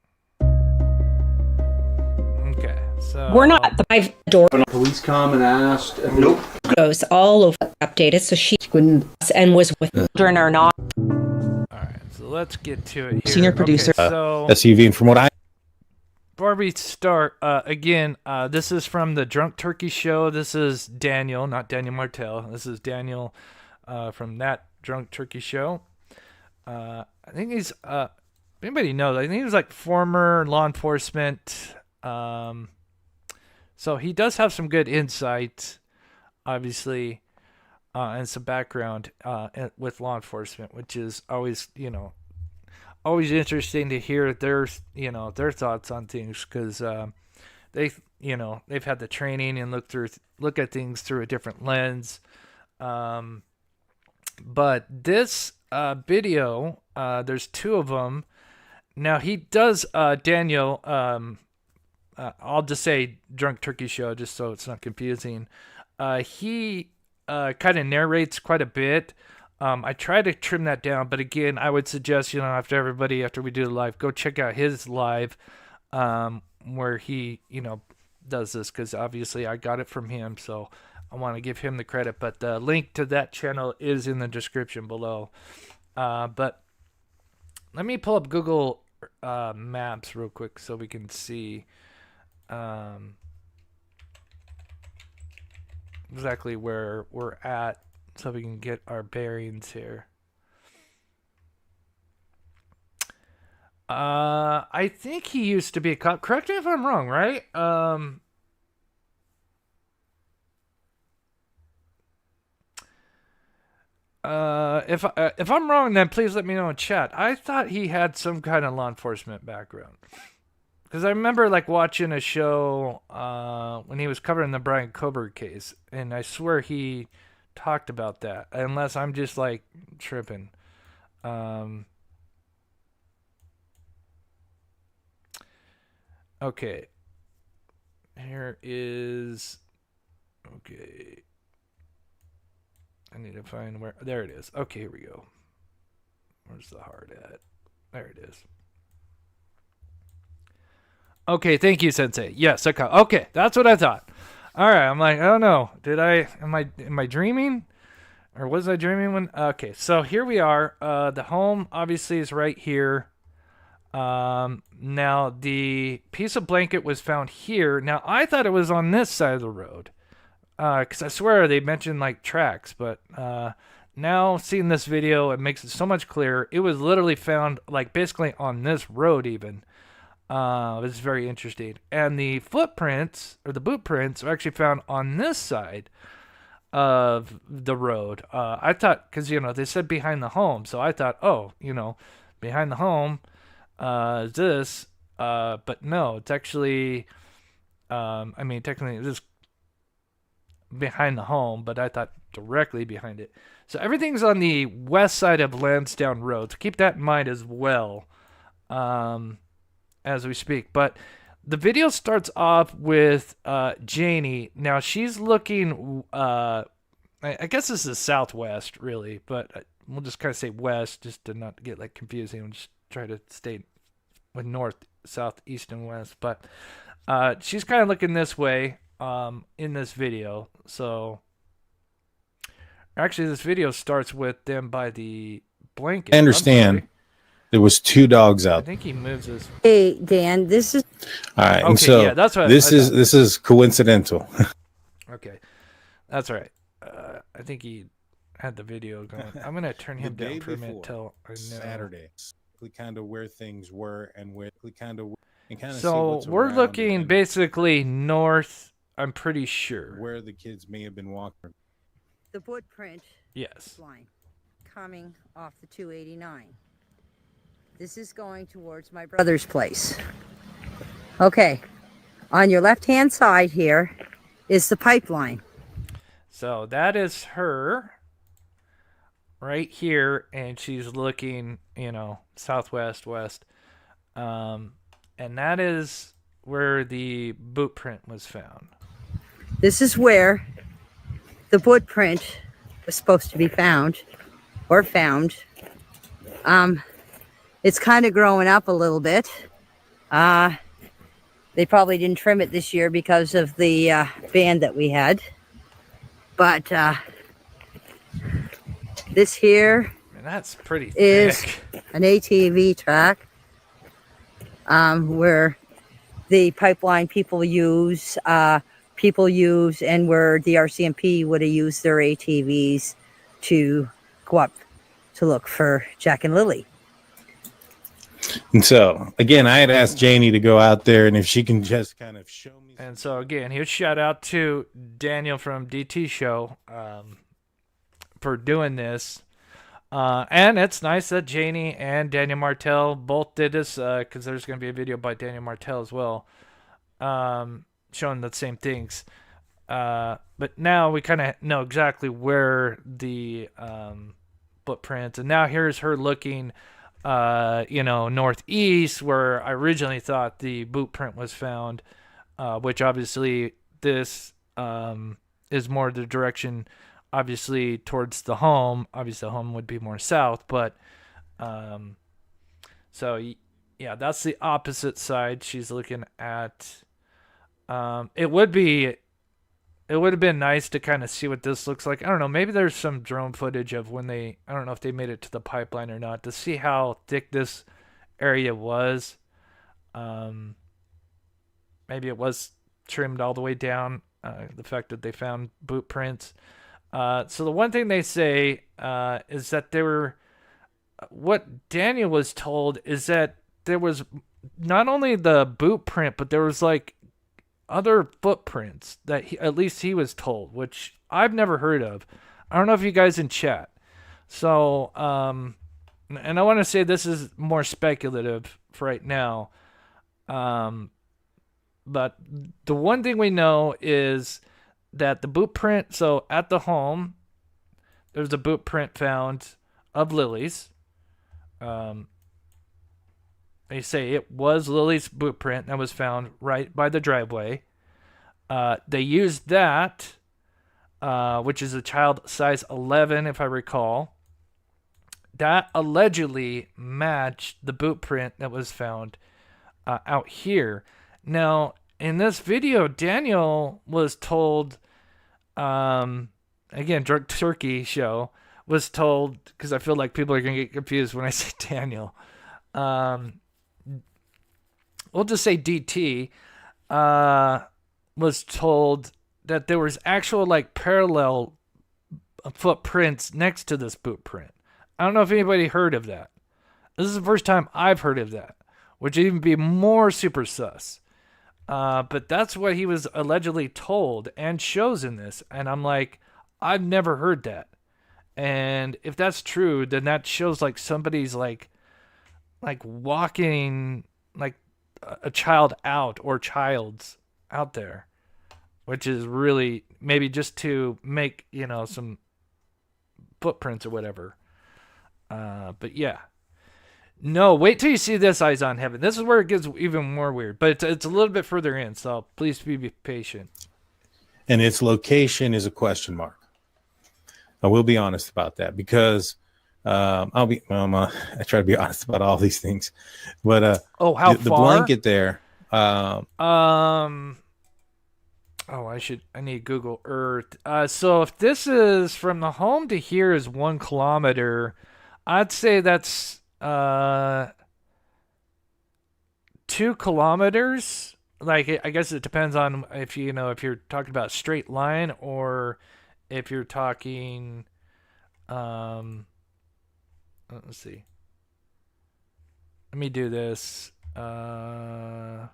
Okay, so... We're not the 5 door. Police come and asked. Nope. Goes all over updated, so she couldn't and was with children or not. All right, so let's get to it here. Senior producer, okay, so... SUV, and from what I... before we start, again, this is from the Drunk Turkey Show. This is Daniel, not Daniel Martell. This is Daniel from that Drunk Turkey Show. I think he's, anybody knows, I think he was like former law enforcement. So he does have some good insight, obviously, and some background with law enforcement, which is always, always interesting to hear their thoughts on things, because they've had the training and look at things through a different lens. But this video, there's two of them. Now he does, Daniel, I'll just say Drunk Turkey Show just so it's not confusing. He kind of narrates quite a bit. I try to trim that down, but again, I would suggest, after we do the live, go check out his live, where he, does this, because obviously I got it from him, so I want to give him the credit. But the link to that channel is in the description below. But let me pull up Google Maps real quick so we can see exactly where we're at, so we can get our bearings here. I think he used to be a cop. Correct me if I'm wrong, right? If I'm wrong, then please let me know in chat. I thought he had some kind of law enforcement background, because I remember watching a show when he was covering the Brian Coburn case, and I swear he talked about that, unless I'm just tripping. Okay, here is, okay, I need to find where, there it is. Okay, here we go. Where's the heart at? There it is. Okay, thank you, Sensei. Yes, okay, that's what I thought. All right, I'm like, oh no, am I dreaming? Or was I dreaming when? Okay, so here we are. The home obviously is right here. Now the piece of blanket was found here. Now I thought it was on this side of the road, because I swear they mentioned tracks, but now seeing this video, it makes it so much clearer. It was literally found basically on this road even. It's very interesting. And the footprints, or the boot prints, are actually found on this side of the road. I thought, because, they said behind the home, so I thought, behind the home is this, but no, it's actually, technically it is behind the home, but I thought directly behind it. So everything's on the west side of Lansdowne Road, so keep that in mind as well. As we speak. But the video starts off with Janie. Now she's looking, I guess this is southwest really, but we'll just kind of say west just to not get confusing. We'll just try to stay with north, south, east, and west. But she's kind of looking this way in this video. So actually this video starts with them by the blanket. I understand. There was two dogs out. I think he moves his. Hey Dan, this is. All right, okay, and so yeah, that's what this is coincidental. Okay, that's all right. I think he had the video going. I'm gonna turn him down for a minute till I know. Saturday, kind of where things were and where kind of So we're looking basically north. I'm pretty sure where the kids may have been walking. The footprint. Yes. Line coming off the 289. This is going towards my brother's place. Okay. On your left-hand side here is the pipeline. So that is her right here, and she's looking, southwest, west. And that is where the boot print was found. This is where the boot print was supposed to be found, or found. It's kind of growing up a little bit. They probably didn't trim it this year because of the band that we had. But this here that's pretty is thick. An ATV track where the pipeline people use, and where the RCMP would have used their ATVs to go up to look for Jack and Lily. And so, again, I had asked Janie to go out there, and if she can just kind of show me. And so, again, huge shout out to Daniel from DT Show for doing this. And it's nice that Janie and Daniel Martel both did this, because there's going to be a video by Daniel Martel as well, showing the same things. But now we kind of know exactly where the footprints, and now here's her looking, northeast, where I originally thought the boot print was found, which obviously this is more the direction, obviously, towards the home. Obviously, the home would be more south, but so yeah, that's the opposite side she's looking at. It would have been nice to kind of see what this looks like. I don't know. Maybe there's some drone footage of when I don't know if they made it to the pipeline or not, to see how thick this area was. Maybe it was trimmed all the way down. The fact that they found boot prints. So the one thing they say is that what Daniel was told is that there was not only the boot print, but there was like other footprints that at least he was told, which I've never heard of. I don't know if you guys in chat. So, and I want to say this is more speculative for right now. But the one thing we know is that the boot print, so at the home, there's a boot print found of Lily's. They say it was Lily's boot print that was found right by the driveway. They used that, which is a child size 11, if I recall. That allegedly matched the boot print that was found out here. Now, in this video, Daniel was told, again, Drunk Turkey Show was told, because I feel like people are going to get confused when I say Daniel. We'll just say DT, was told that there was actual like parallel footprints next to this boot print. I don't know if anybody heard of that. This is the first time I've heard of that, which would even be more super sus. But that's what he was allegedly told and shows in this. And I'm like, I've never heard that. And if that's true, then that shows like somebody's like walking like a child out, or child's out there, which is really maybe just to make, some footprints or whatever. But yeah, no, wait till you see this Eyes on Heaven. This is where it gets even more weird, but it's a little bit further in, so please be patient. And its location is a question mark. I will be honest about that, because I try to be honest about all these things, but how far? The blanket there. I need Google Earth. So if this is from the home to here is 1 kilometer, I'd say that's 2 kilometers. Like, I guess it depends on if if you're talking about straight line, or if you're talking let's see. Let me do this. Okay,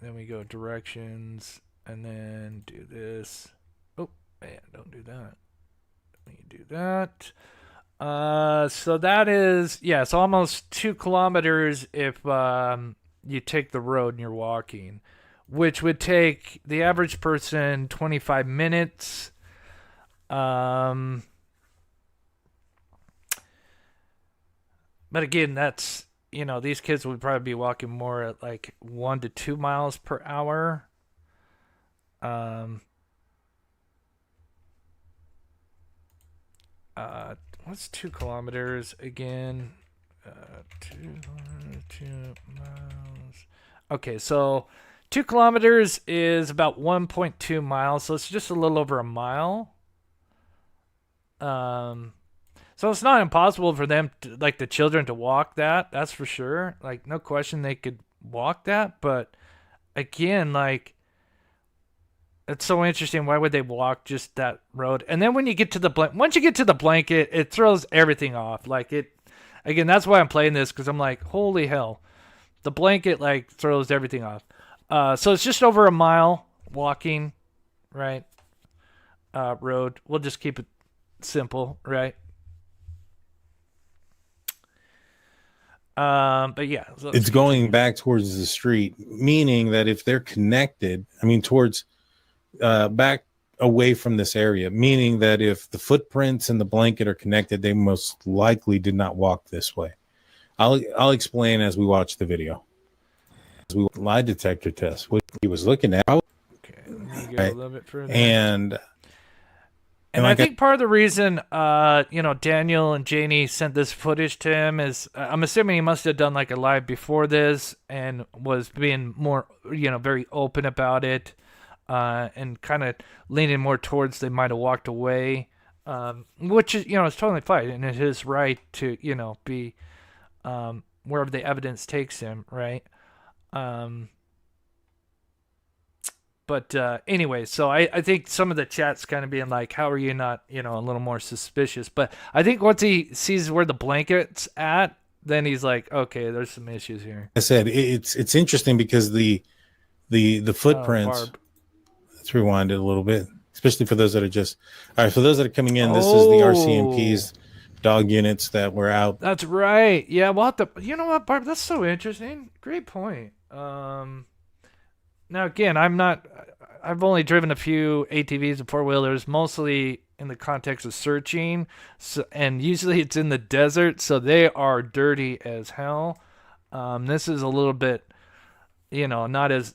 then we go directions, and then do this. Oh, man, don't do that. Let me do that. So that is, it's almost 2 kilometers if you take the road and you're walking, which would take the average person 25 minutes. But again, that's, these kids would probably be walking more at like 1 to 2 miles per hour. What's 2 kilometers again? 2 miles. Okay, so 2 kilometers is about 1.2 miles, so it's just a little over a mile. So it's not impossible for them, like the children, to walk that. That's for sure. Like, no question they could walk that. But again, like, it's so interesting. Why would they walk just that road? And then when you get to the once you get to the blanket, it throws everything off. Like, it, again, that's why I'm playing this, because I'm like, holy hell, the blanket like throws everything off. So it's just over a mile walking, right? Road. We'll just keep it simple, right? But yeah, so it's going back towards the street, meaning that if they're connected, I mean, towards back away from this area, meaning that if the footprints and the blanket are connected, they most likely did not walk this way. I'll explain as we watch the video. As we lie detector test, what he was looking at. Okay, let me go a little bit further. And I think part of the reason, Daniel and Janie sent this footage to him is, I'm assuming he must have done like a live before this and was being more, very open about it, and kind of leaning more towards they might have walked away, which is, it's totally fine, and it's his right to, be wherever the evidence takes him, right? But anyway, so I think some of the chat's kind of being like, how are you not, a little more suspicious? But I think once he sees where the blanket's at, then he's like, okay, there's some issues here. I said it's interesting because the footprints. Let's rewind it a little bit, especially for those that are just all right. For those that are coming in, this is the RCMP's dog units that were out. That's right. Yeah, we'll have to. You know what, Barb? That's so interesting. Great point. Now, again, I've only driven a few ATVs and four-wheelers, mostly in the context of searching, and usually it's in the desert, so they are dirty as hell. This is a little bit, not as,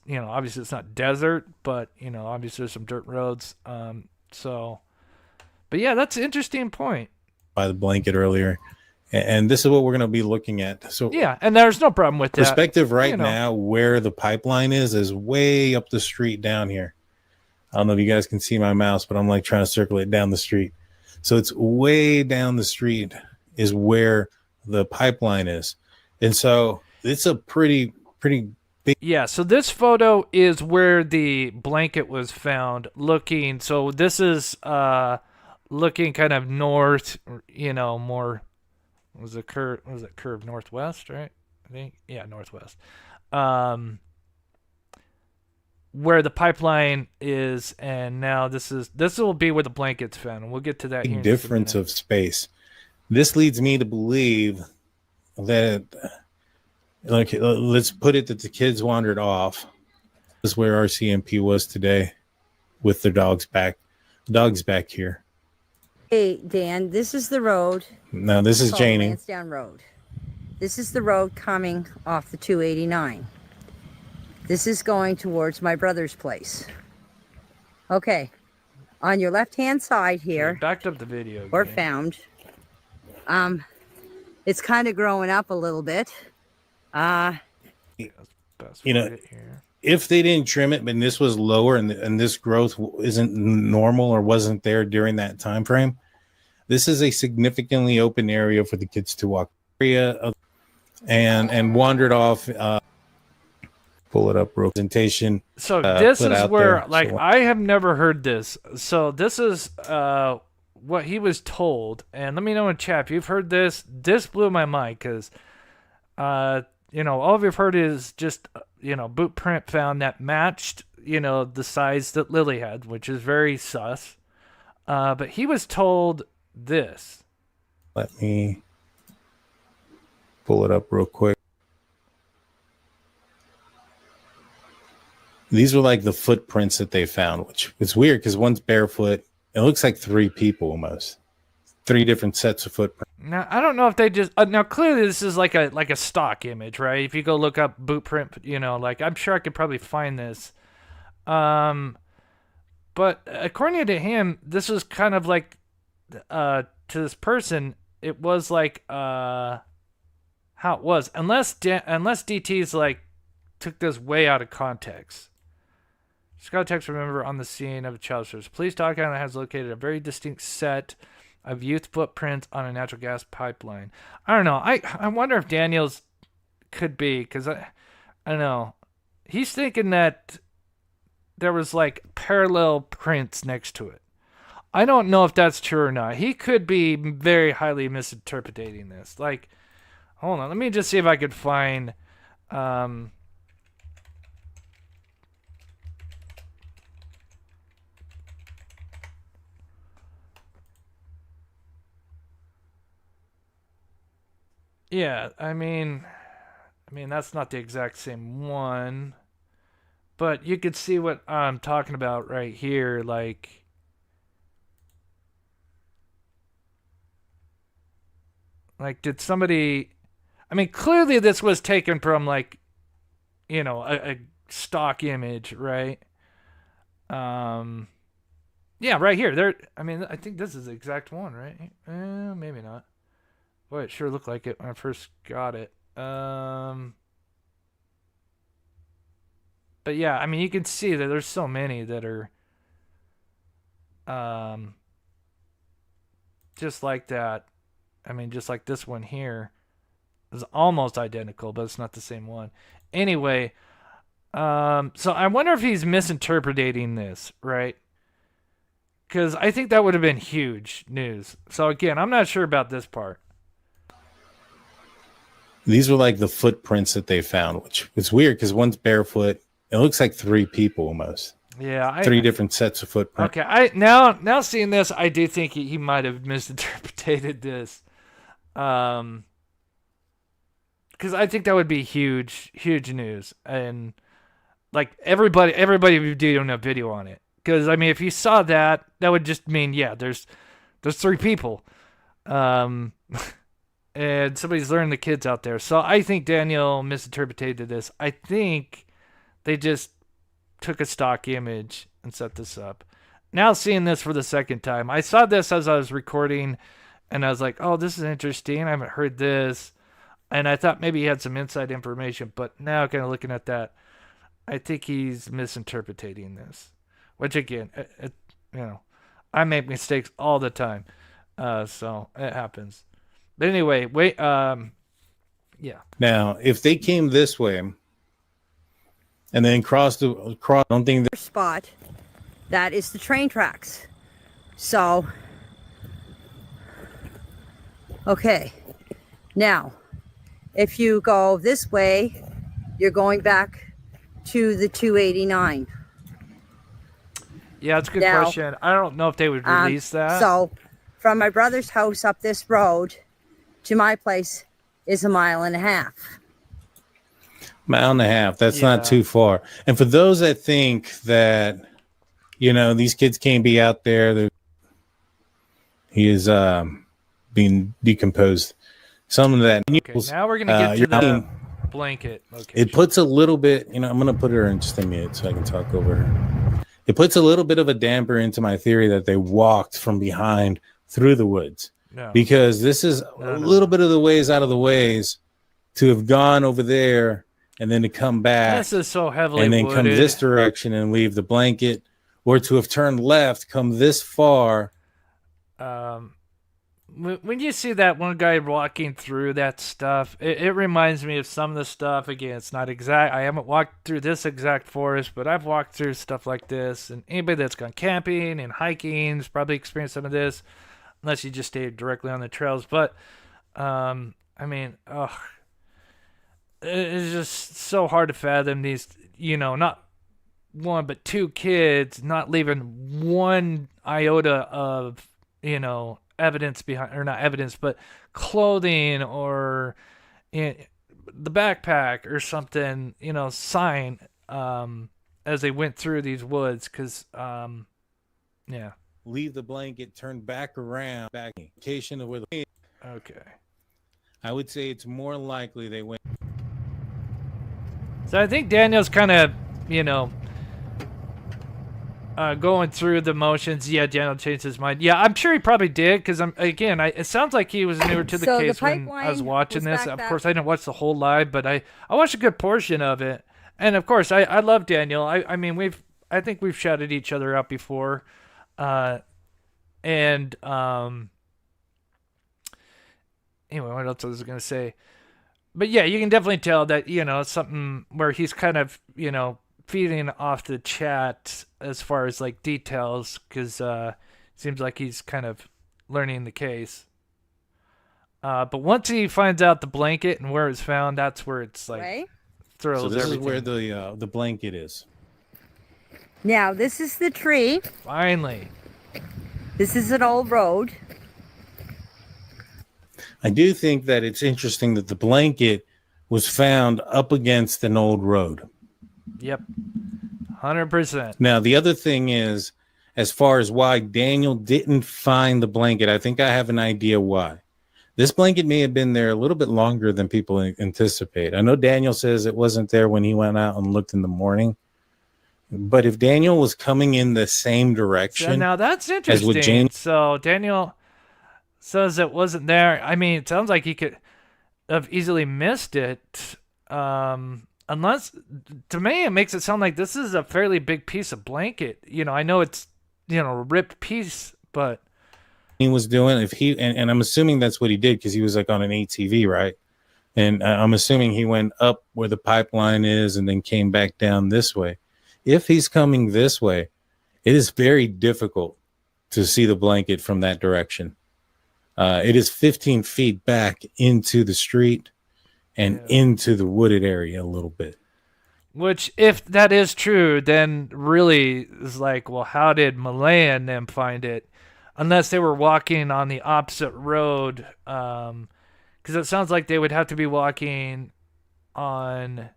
obviously it's not desert, but, obviously there's some dirt roads. But yeah, that's an interesting point. By the blanket earlier. And this is what we're going to be looking at. So yeah, and there's no problem with that. Perspective right now, where the pipeline is way up the street down here. I don't know if you guys can see my mouse, but I'm like trying to circulate down the street. So it's way down the street is where the pipeline is. And so it's a pretty big. Yeah, so this photo is where the blanket was found looking. So this is looking kind of north, more. Was it curve northwest, right? I think, yeah, northwest. Where the pipeline is, and now this will be where the blanket's found, and we'll get to that. Big difference of space. This leads me to believe that, let's put it that the kids wandered off. This is where RCMP was today, with their dogs back. Dogs back here. Hey, Dan, this is the road. No, this is Janie. Lansdowne Road. This is the road coming off the 289. This is going towards my brother's place. Okay. On your left-hand side here. Backed up the video. Or found. It's kind of growing up a little bit. If they didn't trim it, but this was lower and this growth isn't normal or wasn't there during that time frame, this is a significantly open area for the kids to walk and wandered off. Pull it up, representation. So this is where, I have never heard this. So this is what he was told, and let me know in chat if you've heard this. This blew my mind because, all we've heard is just, boot print found that matched, the size that Lily had, which is very sus. But he was told this. Let me pull it up real quick. These were like the footprints that they found, which is weird because one's barefoot. It looks like 3 people almost. 3 different sets of footprints. Now, I don't know if they just... now, clearly this is like a stock image, right? If you go look up boot print, I'm sure I could probably find this. But according to him, this was kind of like... to this person, it was like... how it was. Unless DT's like took this way out of context. Scott Tex, remember, on the scene of a child service. Police document has located a very distinct set of youth footprints on a natural gas pipeline. I don't know. I wonder if Daniels could be, because I don't know. He's thinking that there was like parallel prints next to it. I don't know if that's true or not. He could be very highly misinterpreting this. Like, hold on. Let me just see if I could find... Yeah, I mean, that's not the exact same one, but you could see what I'm talking about right here. Like, did somebody? I mean, clearly this was taken from like, a stock image, right? Yeah, right here. There. I mean, I think this is the exact one, right? Maybe not. Boy, it sure looked like it when I first got it. But yeah, I mean, you can see that there's so many that are just like that. I mean, just like this one here is almost identical, but it's not the same one. Anyway, so I wonder if he's misinterpreting this, right? Because I think that would have been huge news. So again, I'm not sure about this part. These were like the footprints that they found, which is weird because one's barefoot. It looks like three people almost. Yeah, three different sets of footprints. Okay, now seeing this, I do think he might have misinterpreted this, because I think that would be huge news, and like everybody would do a video on it. Because I mean, if you saw that, that would just mean there's three people. And somebody's learning the kids out there. So I think Daniel misinterpreted this. I think they just took a stock image and set this up. Now seeing this for the second time. I saw this as I was recording, and I was like, oh, this is interesting. I haven't heard this. And I thought maybe he had some inside information. But now kind of looking at that, I think he's misinterpreting this. Which, again, I make mistakes all the time. So it happens. But anyway, wait, yeah. Now, if they came this way and then crossed, I don't think their spot, that is the train tracks. So, okay. Now, if you go this way, you're going back to the 289. Yeah, that's a good question. I don't know if they would release that. So, from my brother's house up this road to my place is 1.5 miles. Mile and a half. That's not too far. And for those that think that, these kids can't be out there, he is being decomposed. Some of that. Okay, now we're going to get to the blanket location. It puts a little bit, I'm going to put her in just a minute so I can talk over her. It puts a little bit of a damper into my theory that they walked from behind through the woods. No. Because this is a little bit of the ways out of the ways to have gone over there and then to come back. This is so heavily and then wooded. Come this direction and leave the blanket, or to have turned left, come this far. When you see that one guy walking through that stuff, it reminds me of some of the stuff. Again, it's not exact. I haven't walked through this exact forest, but I've walked through stuff like this. And anybody that's gone camping and hiking has probably experienced some of this. Unless you just stay directly on the trails. But, I mean, it's just so hard to fathom these, not one, but two kids not leaving one iota of, evidence behind, or not evidence, but clothing or the backpack or something, sign, as they went through these woods. Because, yeah. Leave the blanket, turn back around, back location of where the. Okay. I would say it's more likely they went. So I think Daniel's kind of, going through the motions. Yeah, Daniel changed his mind. Yeah, I'm sure he probably did, because it sounds like he was newer to the case when I was watching this. Of course, I didn't watch the whole live, but I watched a good portion of it, And of course, I love Daniel. I mean, I think we've shouted each other out before. And anyway, what else was I going to say? But yeah, you can definitely tell that, it's something where he's kind of, feeding off the chat as far as like details, because it seems like he's kind of learning the case. But once he finds out the blanket and where it's found, that's where it's like Right? throws So this everything. is where the blanket is. Now, this is the tree. Finally. This is an old road. I do think that it's interesting that the blanket was found up against an old road. Yep. 100%. Now, the other thing is, as far as why Daniel didn't find the blanket, I think I have an idea why. This blanket may have been there a little bit longer than people anticipate. I know Daniel says it wasn't there when he went out and looked in the morning. But if Daniel was coming in the same direction, So now that's as interesting. with James, So Daniel says it wasn't there. I mean, it sounds like he could have easily missed it. Unless, to me, it makes it sound like this is a fairly big piece of blanket. I know it's, a ripped piece, but he was doing, if he, and I'm assuming that's what he did because he was like on an ATV, right? And I'm assuming he went up where the pipeline is and then came back down this way. If he's coming this way, it is very difficult to see the blanket from that direction. It is 15 feet back into the street and into the wooded area a little bit. which, if that is true, then really is like, well, how did Malaya and them find it? Unless they were walking on the opposite road, because it sounds like they would have to be walking on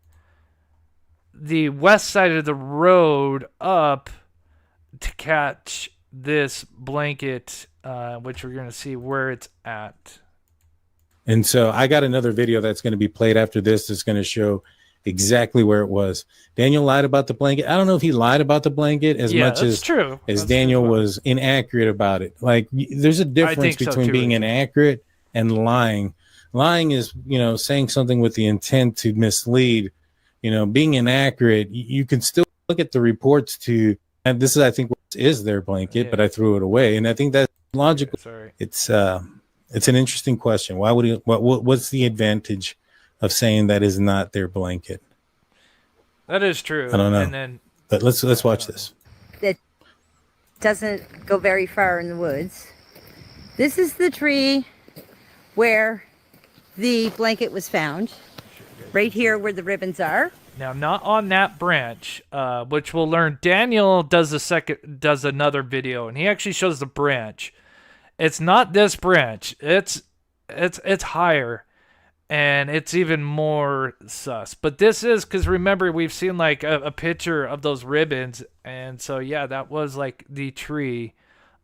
the west side of the road up to catch this blanket, which we're going to see where it's at. And so I got another video that's going to be played after this that's going to show exactly where it was. Daniel lied about the blanket. I don't know if he lied about the blanket as much as true. as Daniel was inaccurate about it. Like, there's a difference between being inaccurate and lying. Lying is, saying something with the intent to mislead. Being inaccurate, you can still look at the reports to, and this is, I think, what is their blanket, but I threw it away. And I think that's logical. Sorry. It's an interesting question. Why would he, what's the advantage of saying that is not their blanket? That is true. I don't know. And then, but let's watch this. That doesn't go very far in the woods. This is the tree where the blanket was found. Right here where the ribbons are. now, not on that branch, which we'll learn. Daniel does another video, and he actually shows the branch. It's not this branch. It's higher, and it's even more sus. But this is because, remember, we've seen like a picture of those ribbons, and so yeah, that was like the tree.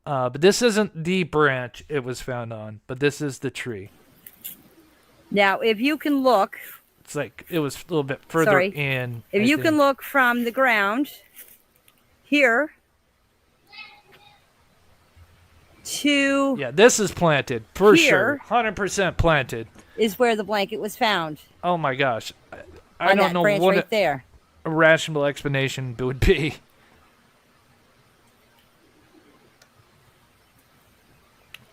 But this isn't the branch it was found on, but this is the tree. Now, if you can look, it's like it was a little bit further in. If you can look from the ground here to this is planted for here, sure, 100% planted. Is where the blanket was found. Oh my gosh, I On don't that know branch what right there. a rational explanation would be.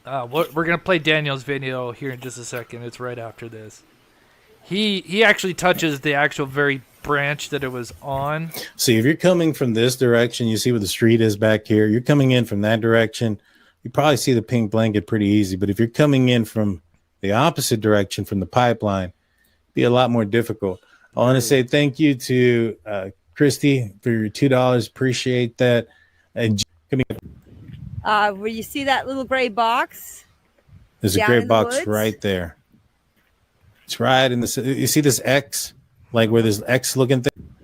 We're gonna play Daniel's video here in just a second. It's right after this. He actually touches the actual very branch that it was on. See, if you're coming from this direction, you see where the street is back here. You're coming in from that direction, you probably see the pink blanket pretty easy. But if you're coming in from the opposite direction from the pipeline, it'd be a lot more difficult. I want to say thank you to Christy for your $2. Appreciate that. Where you see that little gray box? There's a gray box right there. It's right in the. You see this X, like where this X looking thing.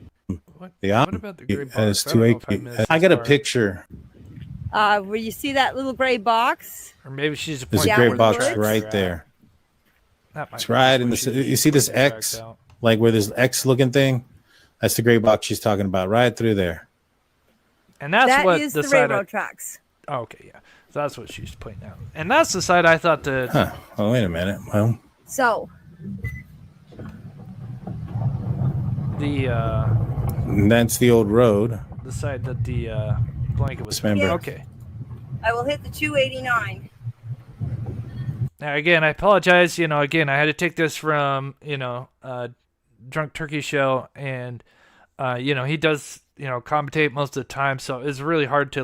What about the gray box? I got a picture. Where you see that little gray box? Or maybe she's There's a gray box right there. It's right in the. You see this X, like where this X looking thing. That's the gray box she's talking about, right through there. And that's what is the the side railroad tracks. Oh, okay, yeah. So that's what she's pointing out. And that's the side I thought that. Huh. Oh, wait a minute. Well. So That's the old road. The side that the blanket was. Remember. Okay. I will hit the 289. Now, again, I apologize. Again, I had to take this from, Drunk Turkey Show, and, he does, commentate most of the time, so it's really hard to,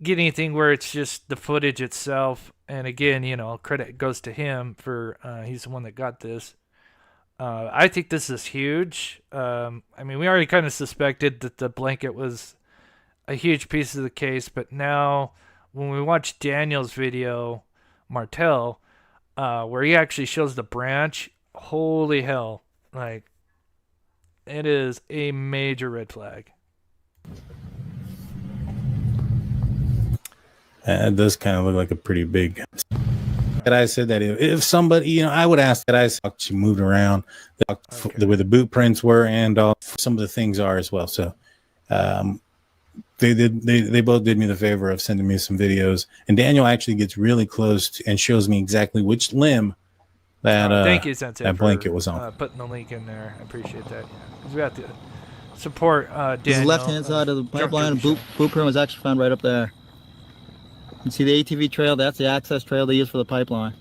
get anything where it's just the footage itself. And again, credit goes to him for, he's the one that got this. I think this is huge. We already kind of suspected that the blanket was a huge piece of the case, but now when we watch Daniel's video, Martel, where he actually shows the branch, holy hell, it is a major red flag. It does kind of look like a pretty big. That I said that if somebody, I would ask that I saw she moved around, where the boot prints were, and some of the things are as well. So, they both did me the favor of sending me some videos, and Daniel actually gets really close and shows me exactly which limb that thank you, Sensei, that blanket was on. Putting the link in there. I appreciate that. Because we have to support Daniel. This is the left-hand side of the pipeline. Boot print was actually found right up there. You see the ATV trail? That's the access trail they use for the pipeline.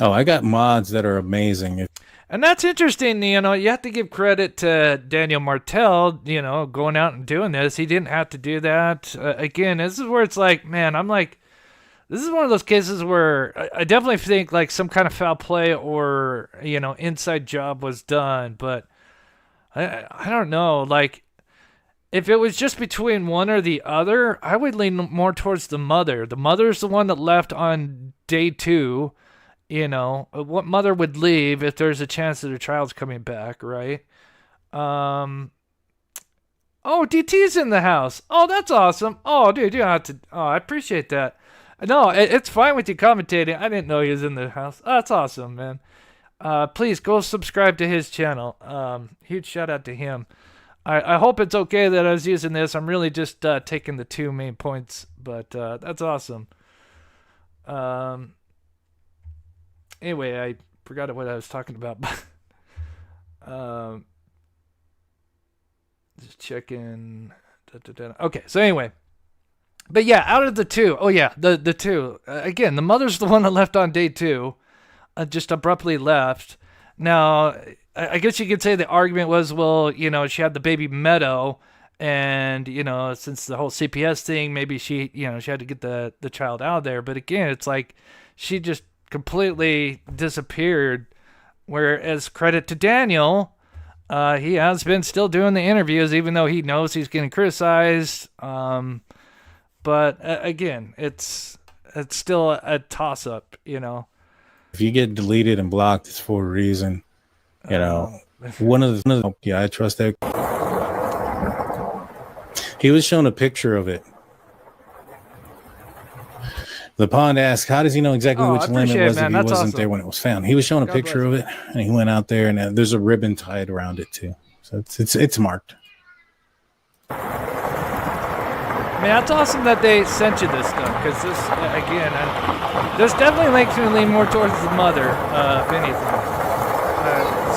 Oh, I got mods that are amazing. And that's interesting. You have to give credit to Daniel Martel, going out and doing this. He didn't have to do that. Again, this is where it's like, man, this is one of those cases where I definitely think some kind of foul play or, inside job was done. But I don't know. If it was just between one or the other, I would lean more towards the mother. The mother's the one that left on day 2. What mother would leave if there's a chance that her child's coming back, right? Oh, DT's in the house. Oh, that's awesome. Oh, dude, you don't have to. Oh, I appreciate that. No, it's fine with you commentating. I didn't know he was in the house. Oh, that's awesome, man. Please go subscribe to his channel. Huge shout out to him. I hope it's okay that I was using this. I'm really just taking the 2 main points, but that's awesome. Anyway, I forgot what I was talking about. Just checking. Okay, so anyway. But yeah, out of the 2. Oh yeah, the 2. Again, the mother's the one that left on day 2. Just abruptly left. Now, I guess you could say the argument was, well, she had the baby Meadow, and, since the whole CPS thing, maybe she had to get the child out of there. But again, it's like she just completely disappeared. Whereas credit to Daniel, he has been still doing the interviews, even though he knows he's getting criticized. But again, it's still a toss-up, If you get deleted and blocked, it's for a reason. One of the I trust that. He was shown a picture of it. The pond asked, how does he know exactly which limb it was if he wasn't there when it was found? He was shown a picture of it, and he went out there, and there's a ribbon tied around it too. So it's marked. That's awesome that they sent you this stuff, because this, again, this definitely makes me lean more towards the mother, if anything.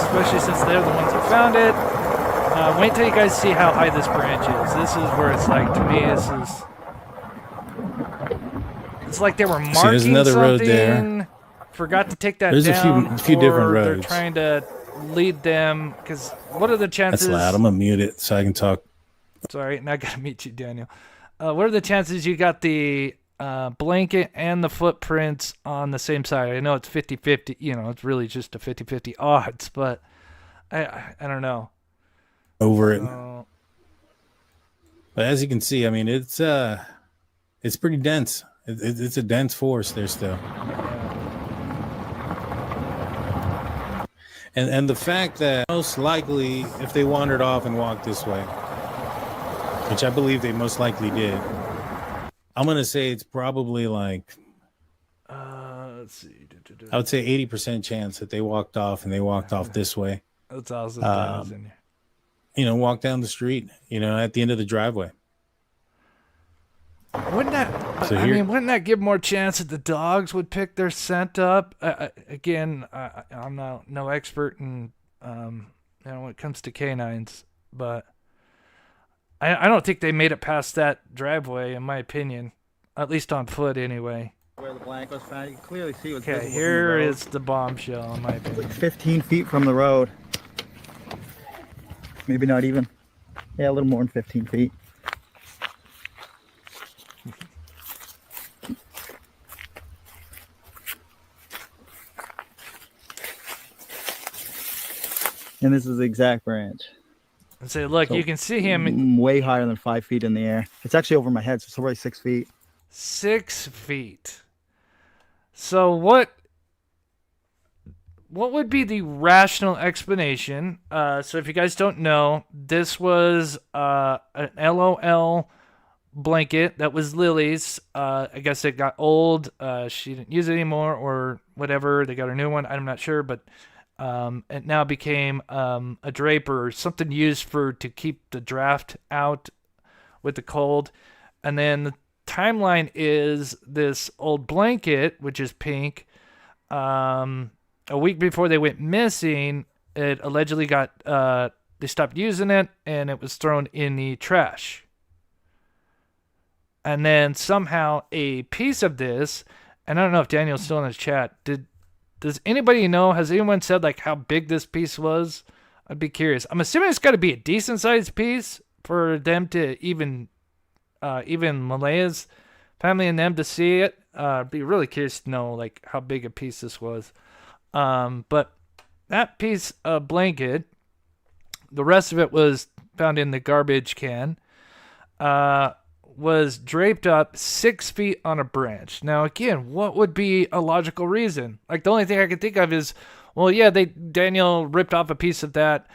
Especially since they're the ones that found it. Wait till you guys see how high this branch is. This is where it's like, to me, it's like they were marking there's another something, road there. Forgot to take that there's down. There's a few different roads. They're trying to lead them, because what are the chances? That's loud. I'm going to mute it so I can talk. Sorry, now I got to meet you, Daniel. What are the chances you got the blanket and the footprints on the same side? I know it's 50-50, it's really just a 50-50 odds, but I don't know. Over it. But as you can see, it's pretty dense. It's a dense forest there still. And the fact that most likely, if they wandered off and walked this way, which I believe they most likely did, I'm going to say it's probably let's see. I would say 80% chance that they walked off and they walked off this way. That's awesome. Walk down the street, at the end of the driveway. Wouldn't that give more chance that the dogs would pick their scent up? Again, I'm no expert in when it comes to canines. But I don't think they made it past that driveway, in my opinion. At least on foot, anyway. Where the blanket was found, you can clearly see what's Okay, here is the bombshell, in my opinion. Like 15 feet from the road. Maybe not even. Yeah, a little more than 15 feet. And this is the exact branch. And say, look, So, you can see him way higher than 5 feet in the air. It's actually over my head, so it's probably 6 feet. 6 feet. So what would be the rational explanation? So if you guys don't know, this was an LOL blanket that was Lily's. I guess it got old. She didn't use it anymore or whatever. They got a new one. I'm not sure, but it now became a draper or something used to keep the draft out with the cold. And then the timeline is this old blanket, which is pink. A week before they went missing, it allegedly they stopped using it and it was thrown in the trash. And then somehow a piece of this, and I don't know if Daniel's still in his chat, does anybody know, has anyone said like how big this piece was? I'd be curious. I'm assuming it's got to be a decent sized piece for them to even Malaya's family and them to see it. I'd be really curious to know like how big a piece this was. But that piece of blanket, the rest of it was found in the garbage can, was draped up 6 feet on a branch. Now, again, what would be a logical reason? Like, the only thing I can think of is, well, yeah, Daniel ripped off a piece of that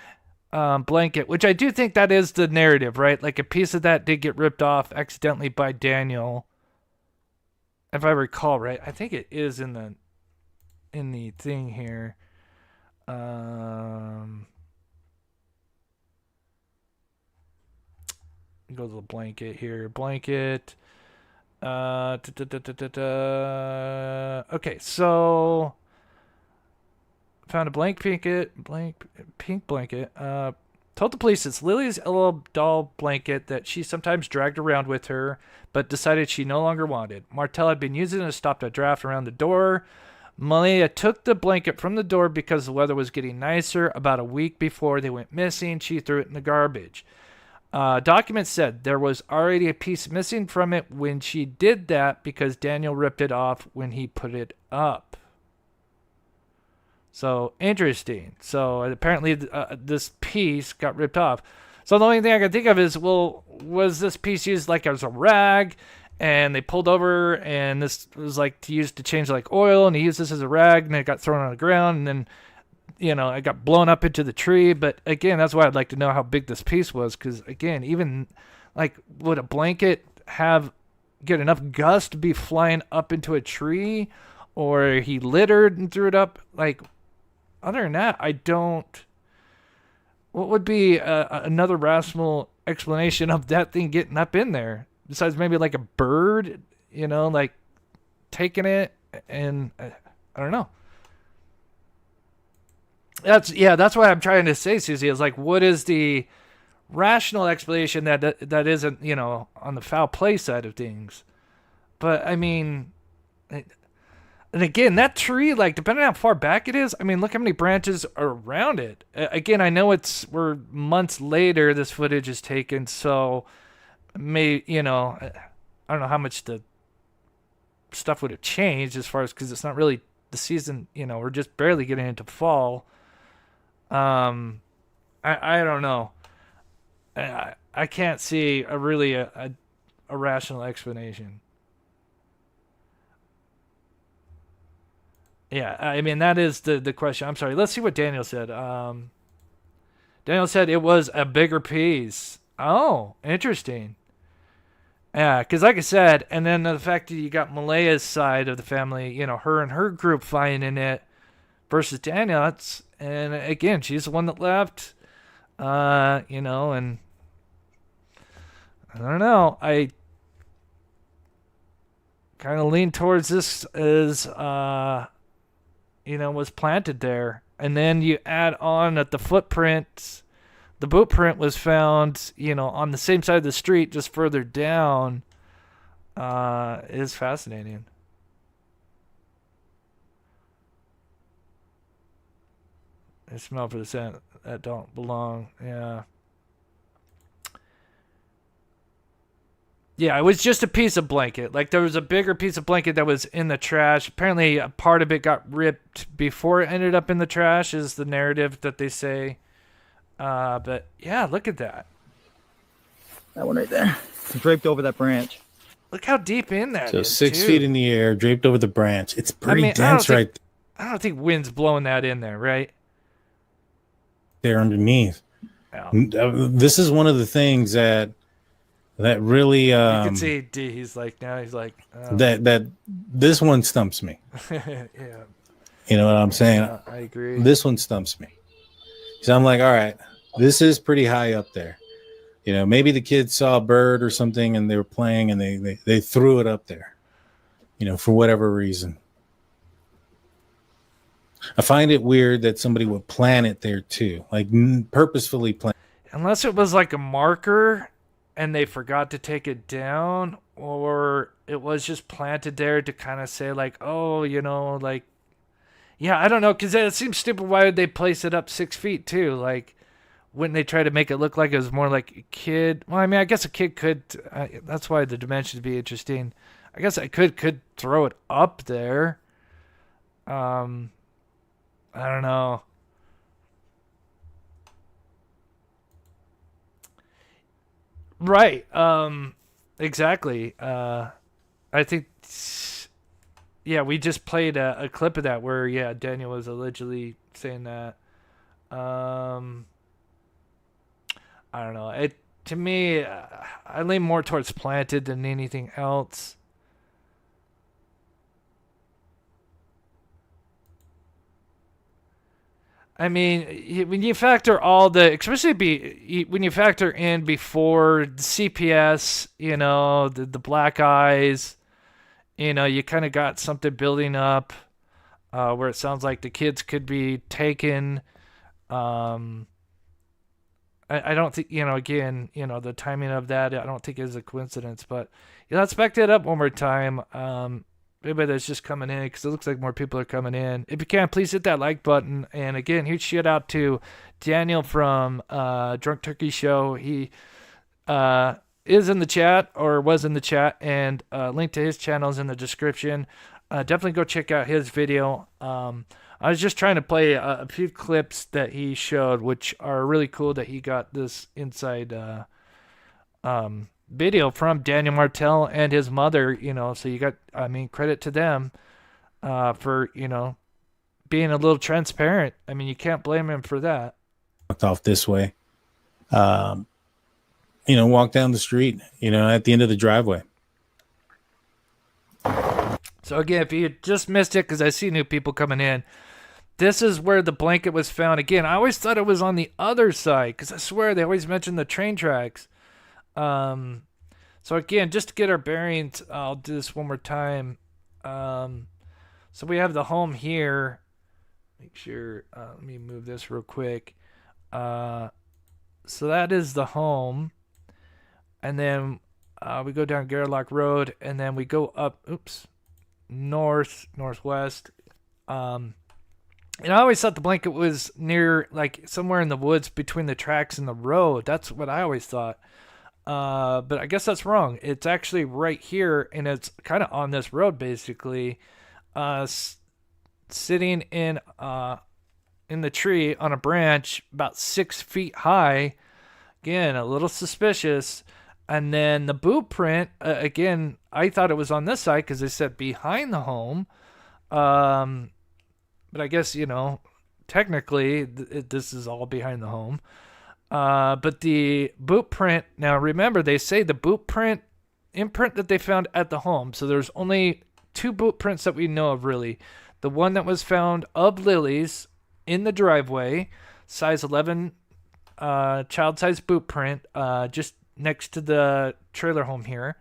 blanket, which I do think that is the narrative, right? Like, a piece of that did get ripped off accidentally by Daniel, if I recall right. I think it is in the thing here. Go to the blanket here. Blanket. Okay, so found a pink blanket. Told the police it's Lily's little doll blanket that she sometimes dragged around with her, but decided she no longer wanted. Martel had been using it to stop a draft around the door. Malaya took the blanket from the door because the weather was getting nicer. About a week before they went missing, she threw it in the garbage. Documents said there was already a piece missing from it when she did that because Daniel ripped it off when he put it up. So, interesting. So, apparently this piece got ripped off. So, the only thing I can think of is, well, was this piece used like as a rag? And they pulled over and this was like used to change like oil, and he used this as a rag and it got thrown on the ground, and then it got blown up into the tree. But again, that's why I'd like to know how big this piece was, because again, even like, would a blanket get enough gust to be flying up into a tree, or he littered and threw it up? Like, other than that, I don't. What would be another rational explanation of that thing getting up in there? Besides maybe like a bird, like taking it, and I don't know. That's what I'm trying to say, Susie, is like, what is the rational explanation that isn't, on the foul play side of things? But I mean, and again, that tree, like, depending on how far back it is, I mean, look how many branches are around it. Again, I know we're months later, this footage is taken, so I don't know how much the stuff would have changed as far as, because it's not really the season, we're just barely getting into fall. I don't know. I can't see a rational explanation. Yeah, I mean, that is the question. I'm sorry. Let's see what Daniel said. Daniel said it was a bigger piece. Oh, interesting. Yeah, because like I said, and then the fact that you got Malaya's side of the family, her and her group finding it versus Daniel, and again, she's the one that left, and I don't know. I kind of lean towards this as, was planted there. And then you add on that the footprints, the boot print was found, on the same side of the street, just further down. Is fascinating. I smell for the scent that don't belong. Yeah. Yeah, it was just a piece of blanket. Like, there was a bigger piece of blanket that was in the trash. Apparently, a part of it got ripped before it ended up in the trash, is the narrative that they say. But, yeah, look at that. That one right there. It's draped over that branch. Look how deep in that So is, 6 too. feet in the air, draped over the branch. It's pretty dense right I don't think wind's blowing that in there, right? there underneath. Yeah. This is one of the things that really You can see he's like, oh. that this one stumps me. Yeah. You know what I'm saying? Yeah, I agree. This one stumps me. So I'm like, all right, this is pretty high up there. Maybe the kids saw a bird or something and they were playing and they threw it up there, for whatever reason. I find it weird that somebody would plant it there too, like purposefully plant. Unless it was like a marker and they forgot to take it down, or it was just planted there to kind of say like, oh, yeah, I don't know, because it seems stupid. Why would they place it up 6 feet too? Like, wouldn't they try to make it look like it was more like a kid? Well, I mean, I guess a kid could. That's why the dimensions be interesting. I guess I could throw it up there. I don't know. Right. Exactly. I think. Yeah, we just played a clip of that where Daniel was allegedly saying that. I don't know. To me, I lean more towards planted than anything else. I mean, when you factor all especially when you factor in before the CPS, the black eyes, you kind of got something building up where it sounds like the kids could be taken. I don't think, again, the timing of that, I don't think is a coincidence, but let's back that up one more time. Everybody that's just coming in, because it looks like more people are coming in. If you can, please hit that like button. And again, huge shout out to Daniel from Drunk Turkey Show. He is in the chat, or was in the chat, and link to his channel is in the description. Definitely go check out his video. I was just trying to play a few clips that he showed, which are really cool, that he got this inside video from Daniel Martel and his mother, so you got, credit to them for, being a little transparent. I mean, you can't blame him for that. Walked off this way, walk down the street, at the end of the driveway. So again, if you just missed it, because I see new people coming in, this is where the blanket was found. Again, I always thought it was on the other side, because I swear they always mention the train tracks. So again, just to get our bearings, I'll do this one more time. So we have the home here. Make sure, let me move this real quick. So that is the home. And then we go down Garlock Road, and then we go up, northwest. And I always thought the blanket was near, like, somewhere in the woods between the tracks and the road. That's what I always thought. But I guess that's wrong. It's actually right here, and it's kind of on this road, basically, sitting in the tree on a branch about 6 feet high. Again, a little suspicious. And then the boot print, again, I thought it was on this side because they said behind the home. But I guess, technically this is all behind the home. But the boot print, now remember, they say the boot print imprint that they found at the home. So there's only 2 boot prints that we know of, really. The one that was found of Lily's in the driveway, size 11, child-size boot print, just next to the trailer home here.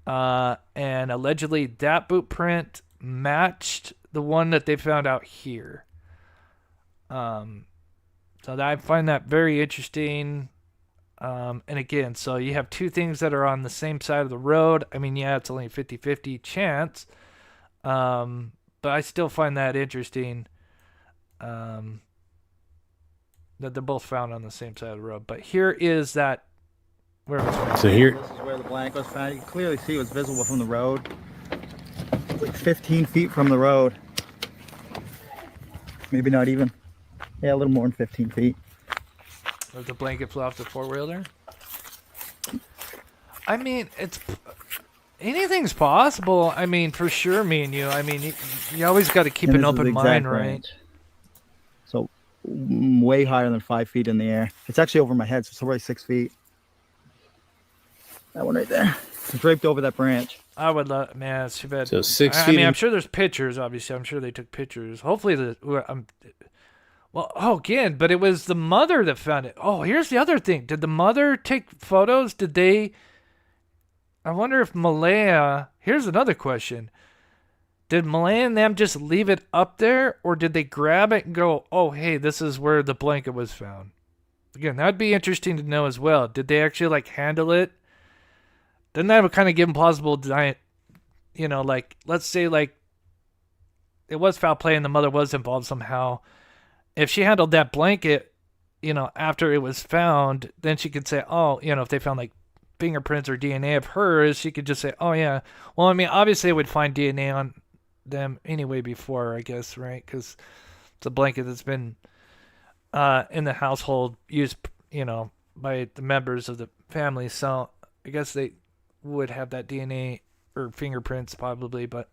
And allegedly that boot print matched the one that they found out here. So I find that very interesting. And again, so you have two things that are on the same side of the road. I mean, yeah, it's only a 50-50 chance. But I still find that interesting. That they're both found on the same side of the road. But here is that where it was found. So here, This is where the blanket was found. You can clearly see it was visible from the road. It's like 15 feet from the road. Maybe not even. Yeah, a little more than 15 feet. Does the blanket flew off the four-wheeler? I mean, anything's possible. I mean, for sure, me and you. I mean, you always got to keep an open mind, right? So way higher than 5 feet in the air. It's actually over my head, so it's already 6 feet. That one right there. It's draped over that branch. I would love, man, it's too bad. So 6 I feet. mean, I'm sure there's pictures, obviously. I'm sure they took pictures. Hopefully, again, but it was the mother that found it. Oh, here's the other thing. Did the mother take photos? I wonder if Malaya, here's another question. Did Malaya and them just leave it up there, or did they grab it and go, oh, hey, this is where the blanket was found? Again, that'd be interesting to know as well. Did they actually, handle it? Doesn't that would kind of give them plausible, let's say, it was foul play and the mother was involved somehow. If she handled that blanket, after it was found, then she could say, oh, if they found, fingerprints or DNA of hers, she could just say, oh, yeah. Well, I mean, obviously, they would find DNA on them anyway before, I guess, right? Because it's a blanket that's been in the household used, by the members of the family. So I guess they would have that DNA or fingerprints probably. But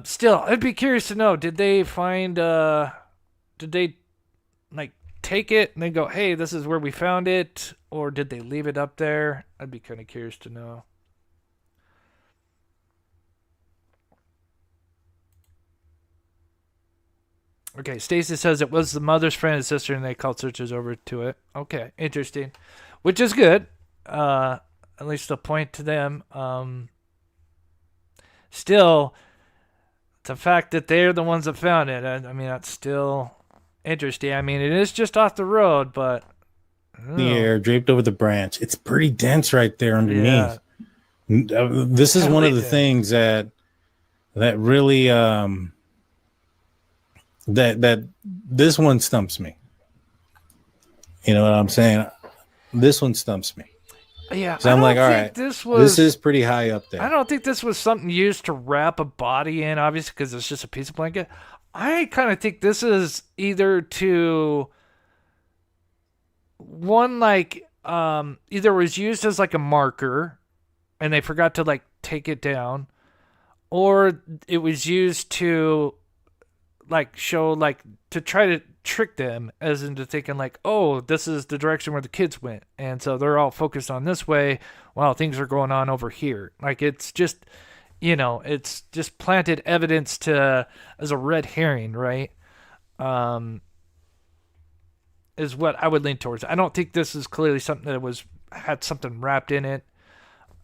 still, I'd be curious to know, did they find, did they, take it and then go, hey, this is where we found it? Or did they leave it up there? I'd be kind of curious to know. Okay, Stacy says it was the mother's friend and sister, and they called searchers over to it. Okay, interesting. Which is good. At least a point to them. Still, the fact that they're the ones that found it, I mean, that's still interesting. I mean, it is just off the road, but... The air draped over the branch. It's pretty dense right there underneath. Yeah. This is one of the things that really that this one stumps me. You know what I'm saying? This one stumps me. Yeah, so I'm like, all right, this is pretty high up there. I don't think this was something used to wrap a body in, obviously, because it's just a piece of blanket. I kind of think this is either to one, either was used as a marker and they forgot to take it down, or it was used to show to try to trick them as into thinking oh, this is the direction where the kids went, and so they're all focused on this way while things are going on over here. It's just it's just planted evidence as a red herring, right? Is what I would lean towards. I don't think this is clearly something that had something wrapped in it.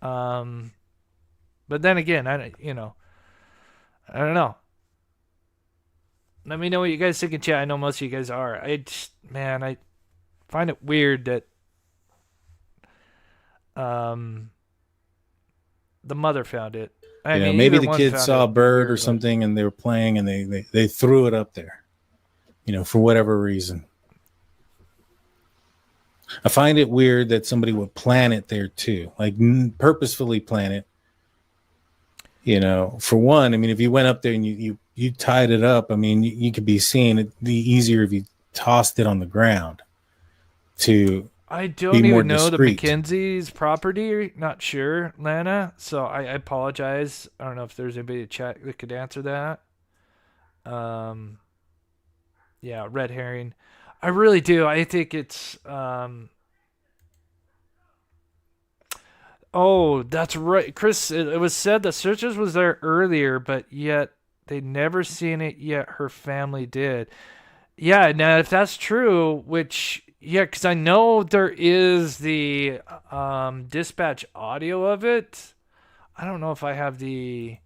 But then again, I don't know. Let me know what you guys think in chat. I know most of you guys are. I find it weird that the mother found it. I mean, maybe the kids saw a bird or something and they were playing and they threw it up there, for whatever reason. I find it weird that somebody would plant it there too, purposefully plant it. For one, I mean, if you went up there and you tied it up, I mean, you could be seen. It'd be easier if you tossed it on the ground to. I don't even know the Mackenzie's property. Not sure, Lana. So I apologize. I don't know if there's anybody in chat that could answer that. Yeah, red herring. I really do. I think it's. Oh, that's right, Chris. It was said that searchers was there earlier, but yet they'd never seen it yet. Her family did. Yeah. Now, if that's true, which. Yeah, because I know there is the dispatch audio of it. I don't know if I have the...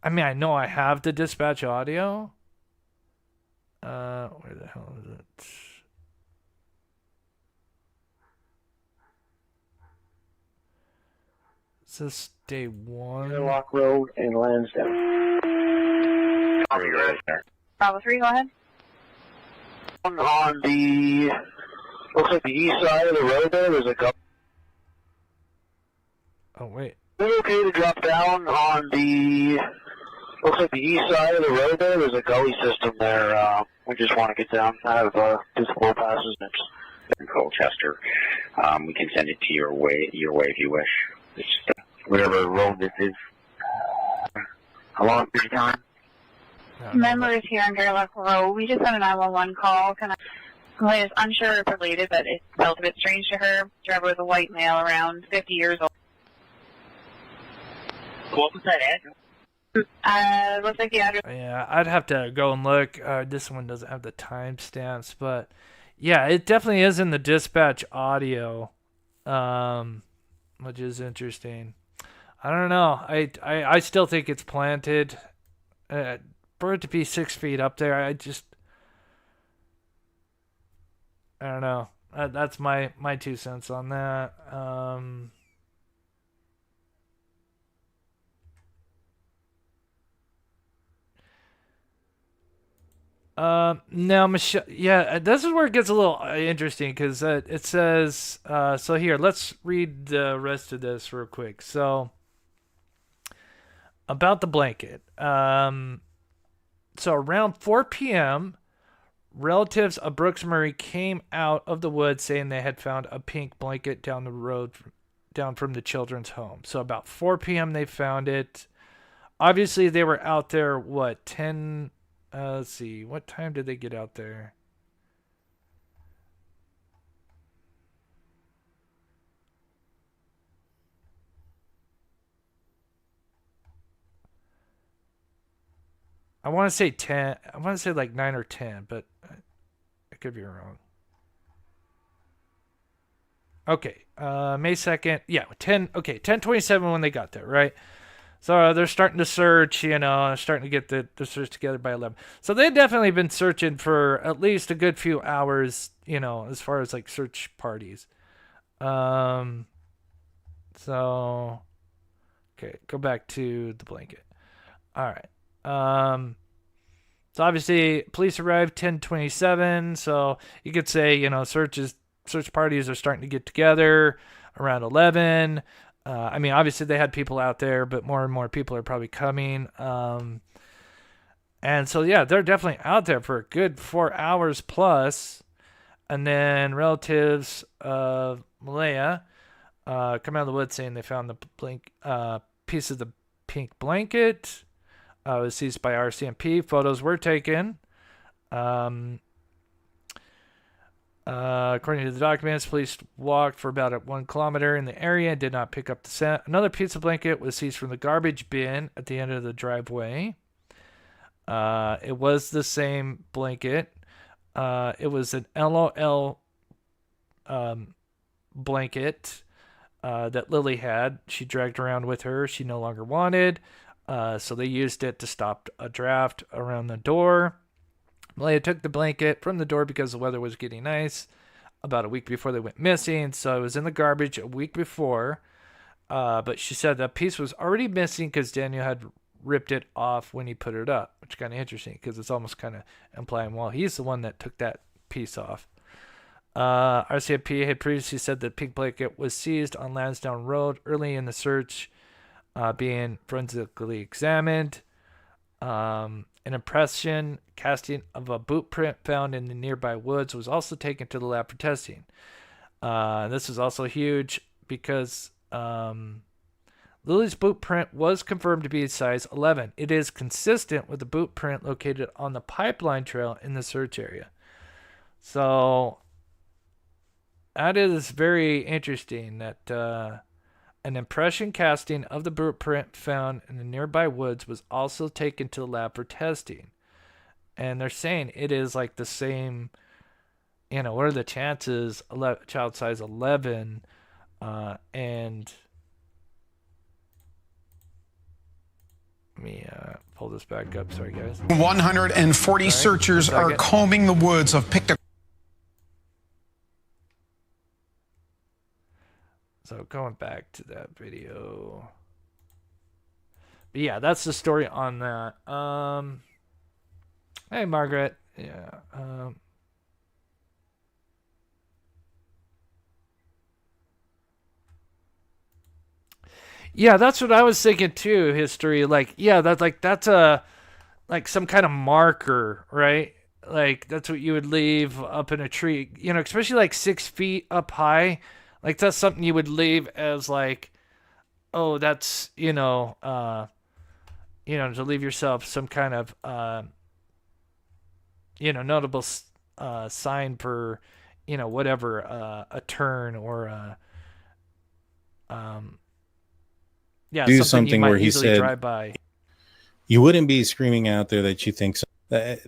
I mean, I know I have the dispatch audio. Where the hell is it? Is this day one? Lock Road and Lansdowne. Bravo 3, go ahead. On the, looks like the east side of the road there's a couple. Oh, wait. Is it okay to drop down on the, looks like the east side of the road there's a gully system there. We just want to get down. I have visible passes. In Colchester. We can send it to your way if you wish. It's whatever road this is. How long is your time? Member is here on Garlock Road. We just had a 911 call. Complaint is unsure if related, but it felt a bit strange to her. Driver was a white male around 50 years old. What was that address? Looks like the address. Yeah, I'd have to go and look. This one doesn't have the timestamps, but yeah, it definitely is in the dispatch audio, which is interesting. I don't know. I still think it's planted. For it to be 6 feet up there, I don't know. That's my 2 cents on that. Now, Michelle, yeah, this is where it gets a little interesting because it says, so here, let's read the rest of this real quick. So, about the blanket. So around 4 p.m., relatives of Brooks Murray came out of the woods saying they had found a pink blanket down the road, down from the children's home. So about 4 p.m. they found it. Obviously, they were out there, 10... let's see, what time did they get out there? I want to say 10. I want to say like 9 or 10, but I could be wrong. Okay, May 2nd. Yeah, 10. Okay, 10:27 when they got there, right? So they're starting to search, starting to get the search together by 11. So they've definitely been searching for at least a good few hours, as far as like search parties. So, okay, go back to the blanket. All right. So obviously police arrived 10:27. So you could say, search parties are starting to get together around 11. I mean, obviously they had people out there, but more and more people are probably coming. And so, yeah, they're definitely out there for a good 4 hours plus. And then relatives of Malaya come out of the woods saying they found the piece of the pink blanket. It was seized by RCMP. Photos were taken. According to the documents, police walked for about 1 kilometer in the area and did not pick up the scent. Another piece of blanket was seized from the garbage bin at the end of the driveway. It was the same blanket. It was an LOL blanket that Lily had. She dragged around with her. She no longer wanted. So they used it to stop a draft around the door. Malaya took the blanket from the door because the weather was getting nice about a week before they went missing. So it was in the garbage a week before. But she said that piece was already missing because Daniel had ripped it off when he put it up, which is kind of interesting because it's almost kind of implying, well, he's the one that took that piece off. RCMP had previously said that pink blanket was seized on Lansdowne Road early in the search, being forensically examined. An impression casting of a boot print found in the nearby woods was also taken to the lab for testing. This is also huge because Lily's boot print was confirmed to be size 11. It is consistent with the boot print located on the pipeline trail in the search area. So that is very interesting that an impression casting of the boot print found in the nearby woods was also taken to the lab for testing. And they're saying it is like the same, what are the chances, child size 11, and Let me pull this back up. Sorry, guys. 140 searchers are combing the woods of Pictou. So going back to that video. But yeah, that's the story on that. Hey, Margaret. Yeah. Yeah, that's what I was thinking too. History, like, yeah, that's a like some kind of marker, right? Like that's what you would leave up in a tree, you know, especially like 6 feet up high. Like that's something you would leave as like, oh, that's to leave yourself some kind of notable sign for, whatever, a turn or do something you might where he easily said drive by. You wouldn't be screaming out there that you think so. That's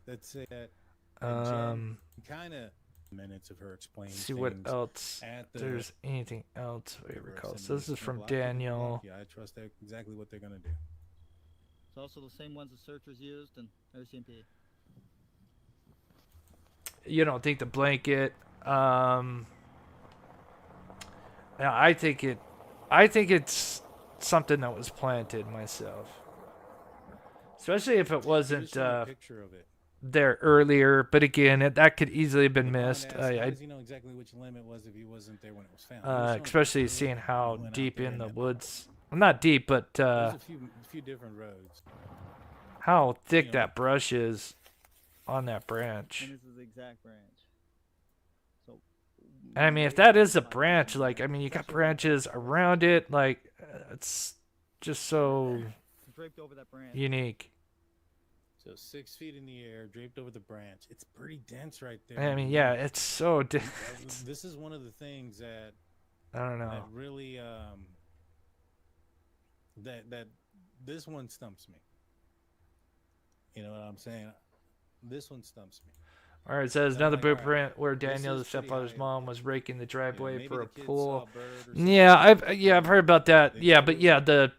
it. Kind of minutes of her explaining. See what else there's anything else I recall. So this is from Daniel. Yeah, I trust exactly what they're gonna do. It's also the same ones the searchers used and OCMP. You don't think the blanket? Yeah, I think it's something that was planted myself. Especially if it wasn't there earlier, but again, that could easily have been missed. How does he know exactly which limb it was if he wasn't there when it was found? Especially seeing how deep in the woods. Well, not deep, but there's a few different roads. How thick that brush is on that branch. And this is the exact branch. So, and I mean, if that is a branch, like, I mean, you got branches around it, like, it's just so draped over that branch. Unique. So 6 feet in the air, draped over the branch. It's pretty dense right there. I mean, yeah, it's so dense. This is one of the things that I don't know. That really that this one stumps me. You know what I'm saying? This one stumps me. All right, it says another blueprint where Daniel, the stepfather's mom, was raking the driveway for a pool. Yeah, I've heard about that. Yeah, but yeah, the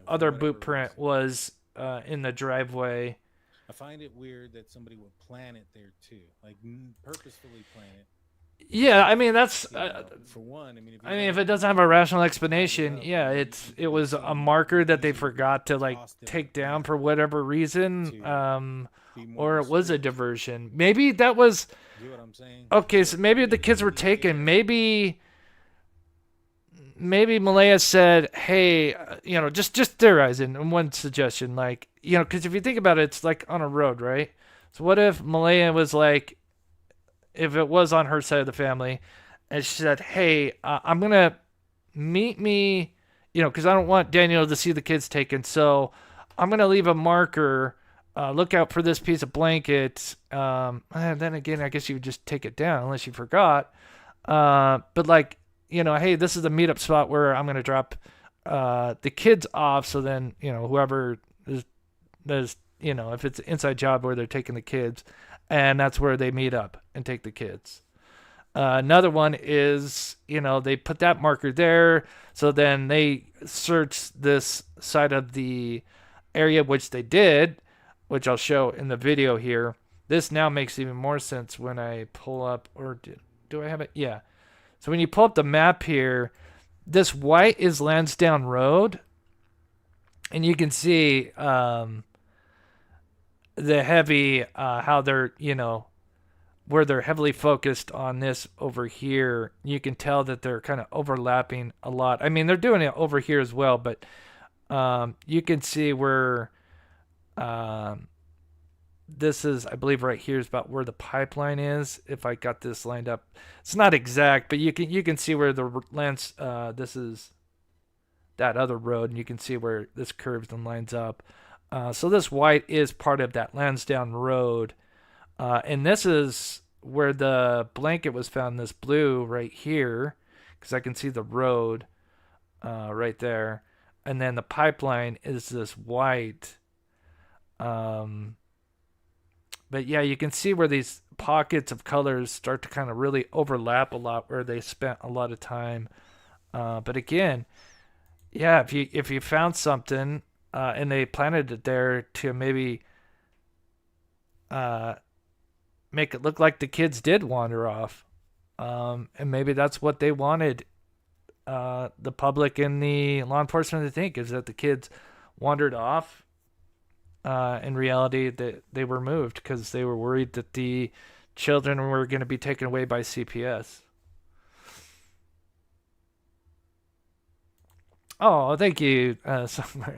other blueprint was in the driveway. I find it weird that somebody would plant it there too, like purposefully plant it. Yeah, I mean that's for one. I mean, if it doesn't have a rational explanation, yeah, it was a marker that they forgot to like take down for whatever reason, or it was a diversion. Maybe that was okay. So maybe the kids were taken. Maybe Malaya said, "Hey, just theorizing." And one suggestion, like, because if you think about it, it's like on a road, right? So what if Malaya was like, if it was on her side of the family, and she said, "Hey, I'm gonna meet me, because I don't want Daniel to see the kids taken, so I'm gonna leave a marker. Look out for this piece of blanket." And then again, I guess you would just take it down unless you forgot. But like, hey, this is the meetup spot where I'm gonna drop the kids off. So then, whoever there's, if it's an inside job where they're taking the kids, and that's where they meet up and take the kids. Another one is, they put that marker there. So then they search this side of the area, which they did, which I'll show in the video here. This now makes even more sense when I pull up, or do I have it? Yeah. So when you pull up the map here, this white is Lansdowne Road. And you can see the heavy, how they're, where they're heavily focused on this over here. You can tell that they're kind of overlapping a lot. I mean, they're doing it over here as well, but you can see where this is, I believe right here is about where the pipeline is. If I got this lined up, it's not exact, but you can see where the this is that other road, and you can see where this curves and lines up. So this white is part of that Lansdowne Road. And this is where the blanket was found, this blue right here, because I can see the road right there. And then the pipeline is this white. But yeah, you can see where these pockets of colors start to kind of really overlap a lot, where they spent a lot of time. But again, yeah, if you found something, and they planted it there to maybe make it look like the kids did wander off. And maybe that's what they wanted the public and the law enforcement to think, is that the kids wandered off. In reality, that they were moved because they were worried that the children were going to be taken away by CPS. Oh, thank you, Summer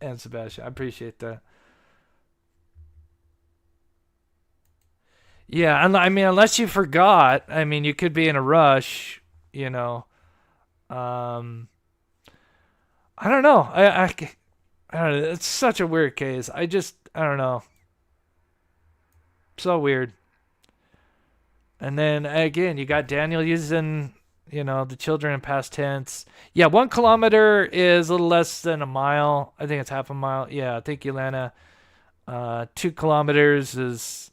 and Sebastian. I appreciate that. Yeah, I mean, unless you forgot, I mean, you could be in a rush, you know. I don't know. I don't know. It's such a weird case. I don't know. So weird. And then again, you got Daniel using, the children in past tense. Yeah, 1 kilometer is a little less than a mile. I think it's half a mile. Yeah, thank you, Lana. 2 kilometers is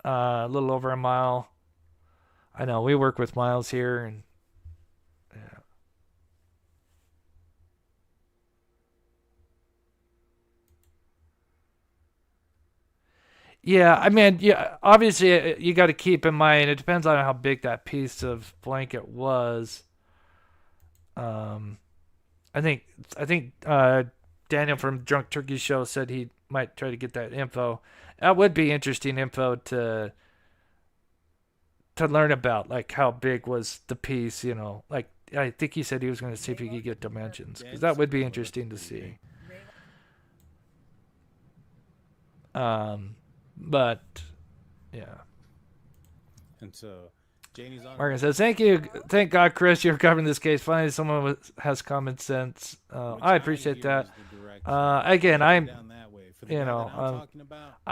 a little over a mile. I know, we work with miles here, and yeah. Yeah, I mean, yeah, obviously you got to keep in mind, it depends on how big that piece of blanket was. I think Daniel from Drunk Turkey Show said he might try to get that info. That would be interesting info to learn about, like how big was the piece, like I think he said he was going to see if he could get dimensions, because that would be interesting to see. But yeah. And so Janie's on. Morgan says, "Thank you, thank God, Chris, you're covering this case. Finally, someone has common sense. I appreciate that. Again, I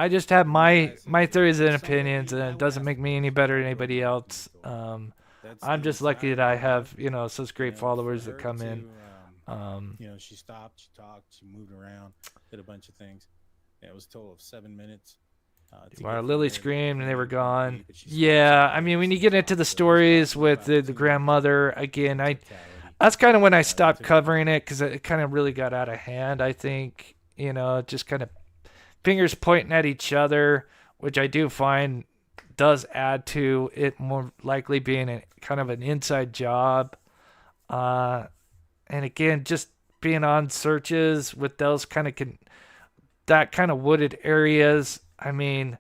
just have my theories and opinions, and it doesn't make me any better than anybody else. I'm just lucky that I have such great followers that come in. She stopped, she talked, she moved around, did a bunch of things. Yeah, it was a total of 7 minutes. Lily screamed and they were gone. Yeah, I mean, when you get into the stories with the grandmother, again, that's kind of when I stopped covering it, because it kind of really got out of hand, I think. Just kind of fingers pointing at each other, which I do find does add to it more likely being kind of an inside job. And again, just being on searches with those kind of that kind of wooded areas. I mean,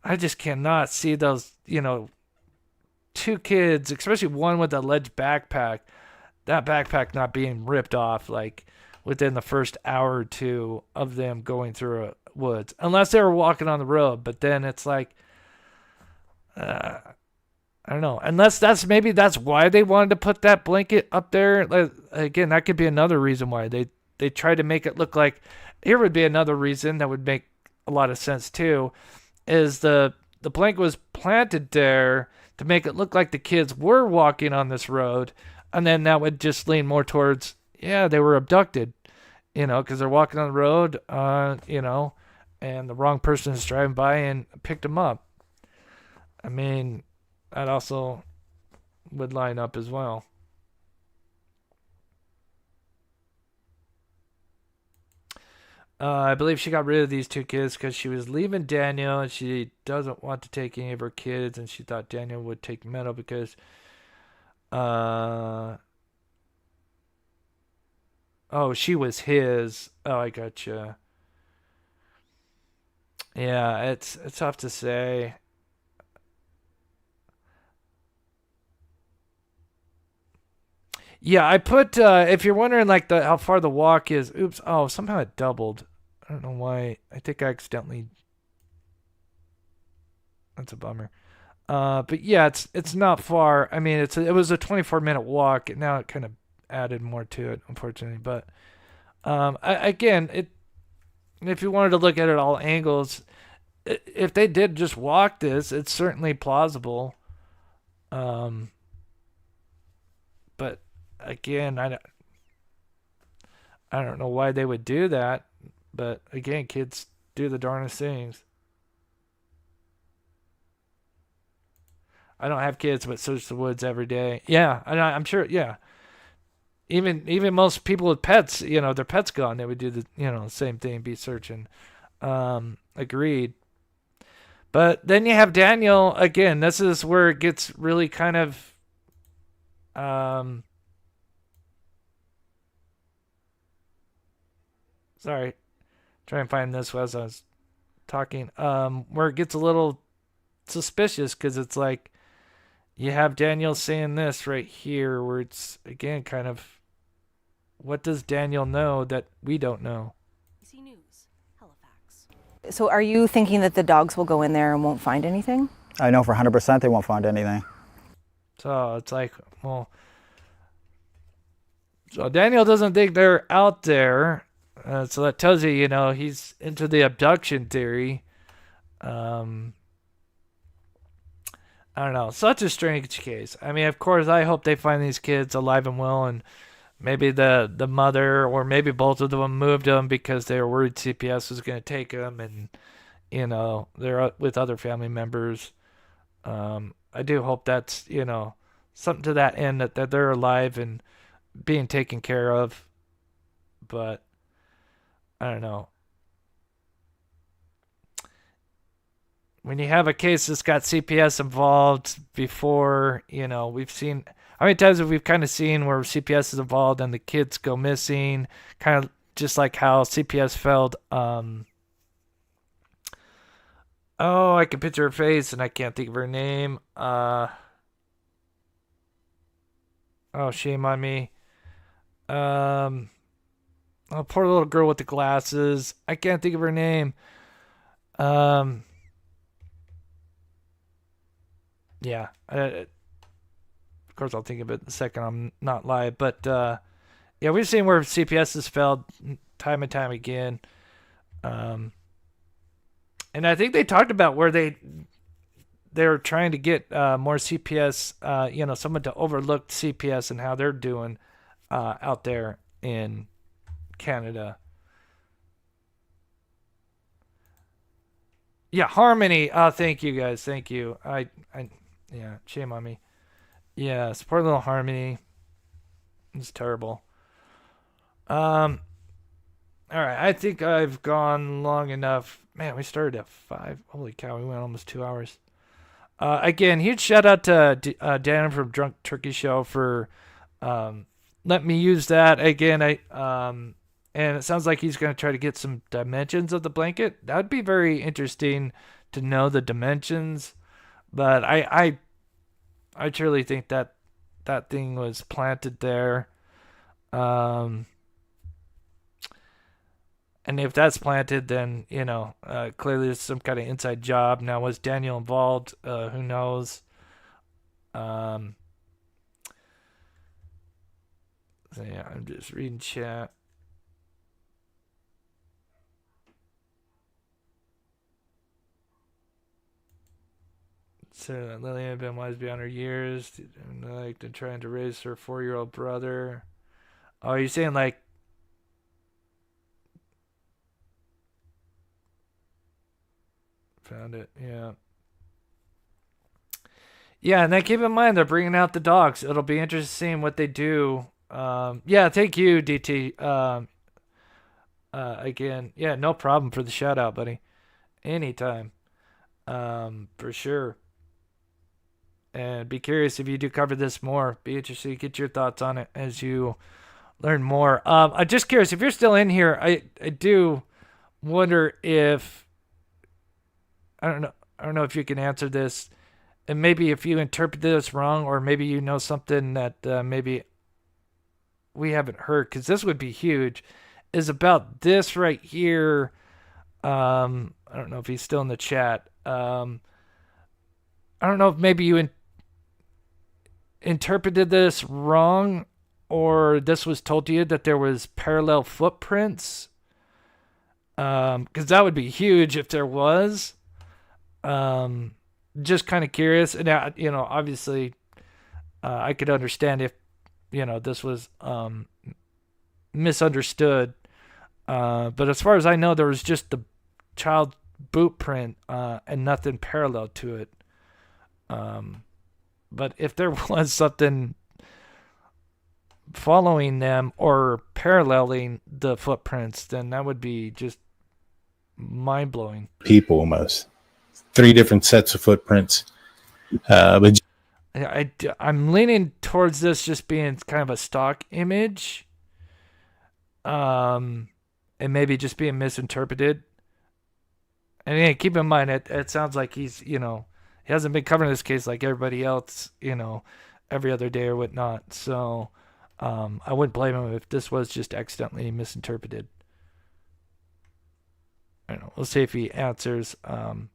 I just cannot see those, 2 kids, especially one with a alleged backpack, that backpack not being ripped off like within the first hour or 2 of them going through a woods, unless they were walking on the road. But then it's like, I don't know, unless that's why they wanted to put that blanket up there. Again, that could be another reason why they tried to make it look like. Here would be another reason that would make a lot of sense too, is the blanket was planted there to make it look like the kids were walking on this road, and then that would just lean more towards, they were abducted, because they're walking on the road, and the wrong person is driving by and picked them up. I mean, that also would line up as well. I believe she got rid of these 2 kids because she was leaving Daniel, and she doesn't want to take any of her kids, and she thought Daniel would take Meadow because she was his. Oh, I gotcha. Yeah, it's tough to say. Yeah, I put, if you're wondering like how far the walk is, somehow it doubled. I don't know why. I think I accidentally, that's a bummer. But yeah, it's not far. I mean, it was a 24-minute walk, and now it kind of added more to it, unfortunately. But again, if you wanted to look at it all angles, if they did just walk this, it's certainly plausible. But again, I don't know why they would do that, but again, kids do the darnest things. I don't have kids, but search the woods every day. Yeah, I'm sure. Yeah, even most people with pets, their pet's gone, they would do the same thing, be searching. Agreed. But then you have Daniel again. This is where it gets really kind of sorry, try and find this as I was talking. Where it gets a little suspicious, because it's like you have Daniel saying this right here, where it's again kind of, what does Daniel know that we don't know? So are you thinking that the dogs will go in there and won't find anything? I know for 100% they won't find anything. So it's like, well, so Daniel doesn't think they're out there. So that tells you, he's into the abduction theory. I don't know. Such a strange case. I mean, of course, I hope they find these kids alive and well, and maybe the mother or maybe both of them moved them because they were worried CPS was going to take them, and they're with other family members. I do hope that's something to that end, that they're alive and being taken care of. But I don't know. When you have a case that's got CPS involved before, we've seen, how many times have we kind of seen where CPS is involved and the kids go missing, kind of just like how CPS failed. I can picture her face and I can't think of her name. Shame on me. Poor little girl with the glasses. I can't think of her name. Yeah. Of course, I'll think of it in a second. I'm not live. But, yeah, we've seen where CPS has failed time and time again. And I think they talked about where they're trying to get more CPS, someone to overlook CPS and how they're doing out there in Canada. Yeah, Harmony. Thank you guys. Thank you. Yeah, shame on me. Yeah, poor little Harmony. It's terrible. All right, I think I've gone long enough. Man, we started at 5. Holy cow, we went almost 2 hours. Again, huge shout out to Dan from Drunk Turkey Show for letting me use that. Again, and it sounds like he's going to try to get some dimensions of the blanket. That would be very interesting to know the dimensions. But I truly think that thing was planted there. And if that's planted, then, clearly there's some kind of inside job. Now, was Daniel involved? Who knows? So, yeah, I'm just reading chat. So Lily had been wise beyond her years, like trying to raise her 4-year-old brother. Oh, you're saying like found it, yeah. Yeah, and then keep in mind they're bringing out the dogs. It'll be interesting seeing what they do. Yeah, thank you, DT. Again, yeah, no problem for the shout out, buddy. Anytime. For sure. And be curious if you do cover this more. Be interested to get your thoughts on it as you learn more. I'm just curious if you're still in here. I do wonder if I don't know if you can answer this, and maybe if you interpret this wrong, or maybe you know something that maybe we haven't heard, because this would be huge. Is about this right here. I don't know if he's still in the chat. I don't know if maybe you interpreted this wrong, or this was told to you that there was parallel footprints. Because that would be huge if there was. Just kind of curious. And, obviously, I could understand if, this was misunderstood. But as far as I know, there was just the child boot print and nothing parallel to it. But if there was something following them or paralleling the footprints, then that would be just mind-blowing. People almost 3 different sets of footprints. But I'm leaning towards this just being kind of a stock image, and maybe just being misinterpreted. And yeah, keep in mind, it sounds like he's, he hasn't been covering this case like everybody else, every other day or whatnot. So I wouldn't blame him if this was just accidentally misinterpreted. I don't know. We'll see if he answers. And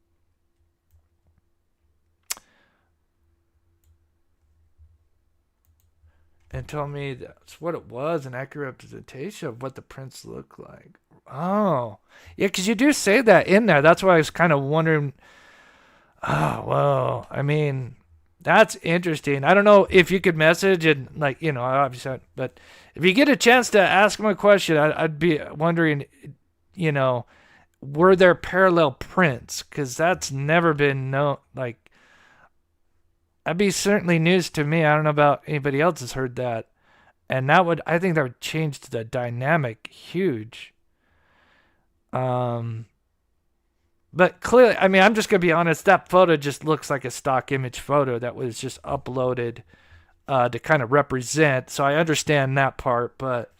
tell me that's what it was, an accurate representation of what the prints look like. Oh, yeah, because you do say that in there. That's why I was kind of wondering. Oh, well, I mean, that's interesting. I don't know if you could message and, obviously, but if you get a chance to ask him a question, I'd be wondering, were there parallel prints? Because that's never been known. That'd be certainly news to me. I don't know about anybody else has heard that. And I think that would change the dynamic huge. But clearly, I mean, I'm just going to be honest, that photo just looks like a stock image photo that was just uploaded to kind of represent. So I understand that part, but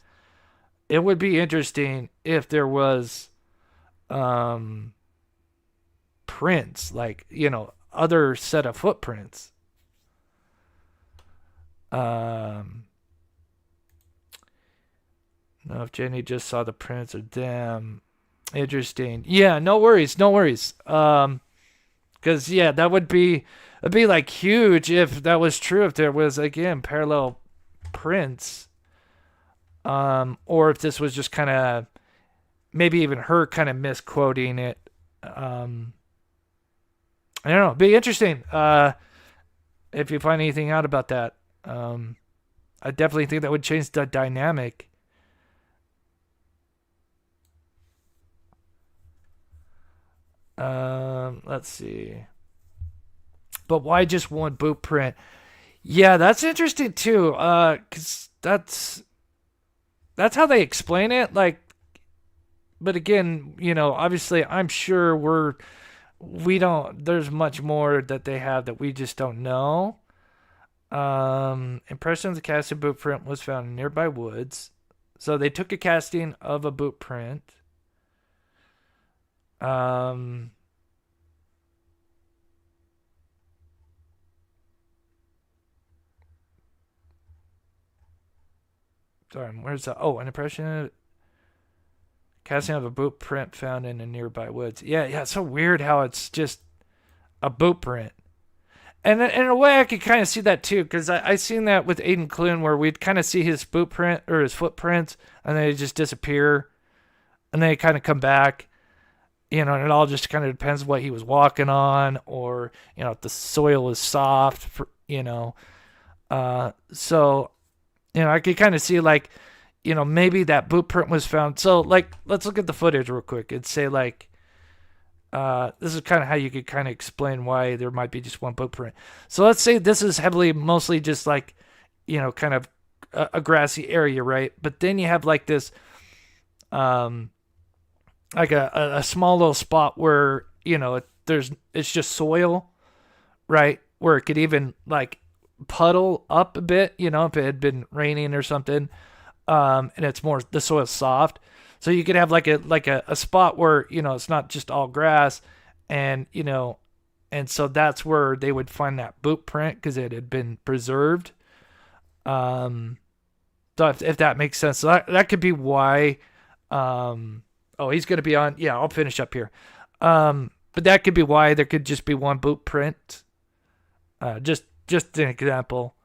it would be interesting if there was prints, other set of footprints. No, if Jenny just saw the prints or them. Interesting. Yeah, no worries. Because that would be, it'd be huge if that was true, if there was, again, parallel prints. Or if this was just kind of, maybe even her kind of misquoting it. I don't know. It'd be interesting if you find anything out about that. I definitely think that would change the dynamic. Let's see. But why just one boot print? Yeah, that's interesting too. Cause that's how they explain it. But again, obviously I'm sure there's much more that they have that we just don't know. Impression of the casting boot print was found in nearby woods. So they took a casting of a boot print. Sorry, where's that? Oh, an impression of casting of a boot print found in the nearby woods. Yeah, it's so weird how it's just a boot print. And in a way, I could kind of see that too, because I seen that with Aiden Clune, where we'd kind of see his boot print or his footprints, and they just disappear, and then they kind of come back. And it all just kind of depends what he was walking on, or if the soil was soft, so I could kind of see maybe that boot print was found. So let's look at the footage real quick and say this is kind of how you could kind of explain why there might be just one boot print. So let's say this is mostly just kind of a grassy area, right? But then you have this, a small little spot where, it's just soil, right? Where it could even puddle up a bit, if it had been raining or something. And it's more, the soil's soft. So you could have a spot where, it's not just all grass, and, and so that's where they would find that boot print because it had been preserved. So if that makes sense, so that could be why, he's going to be on. Yeah, I'll finish up here. But that could be why there could just be one boot print. Just an example.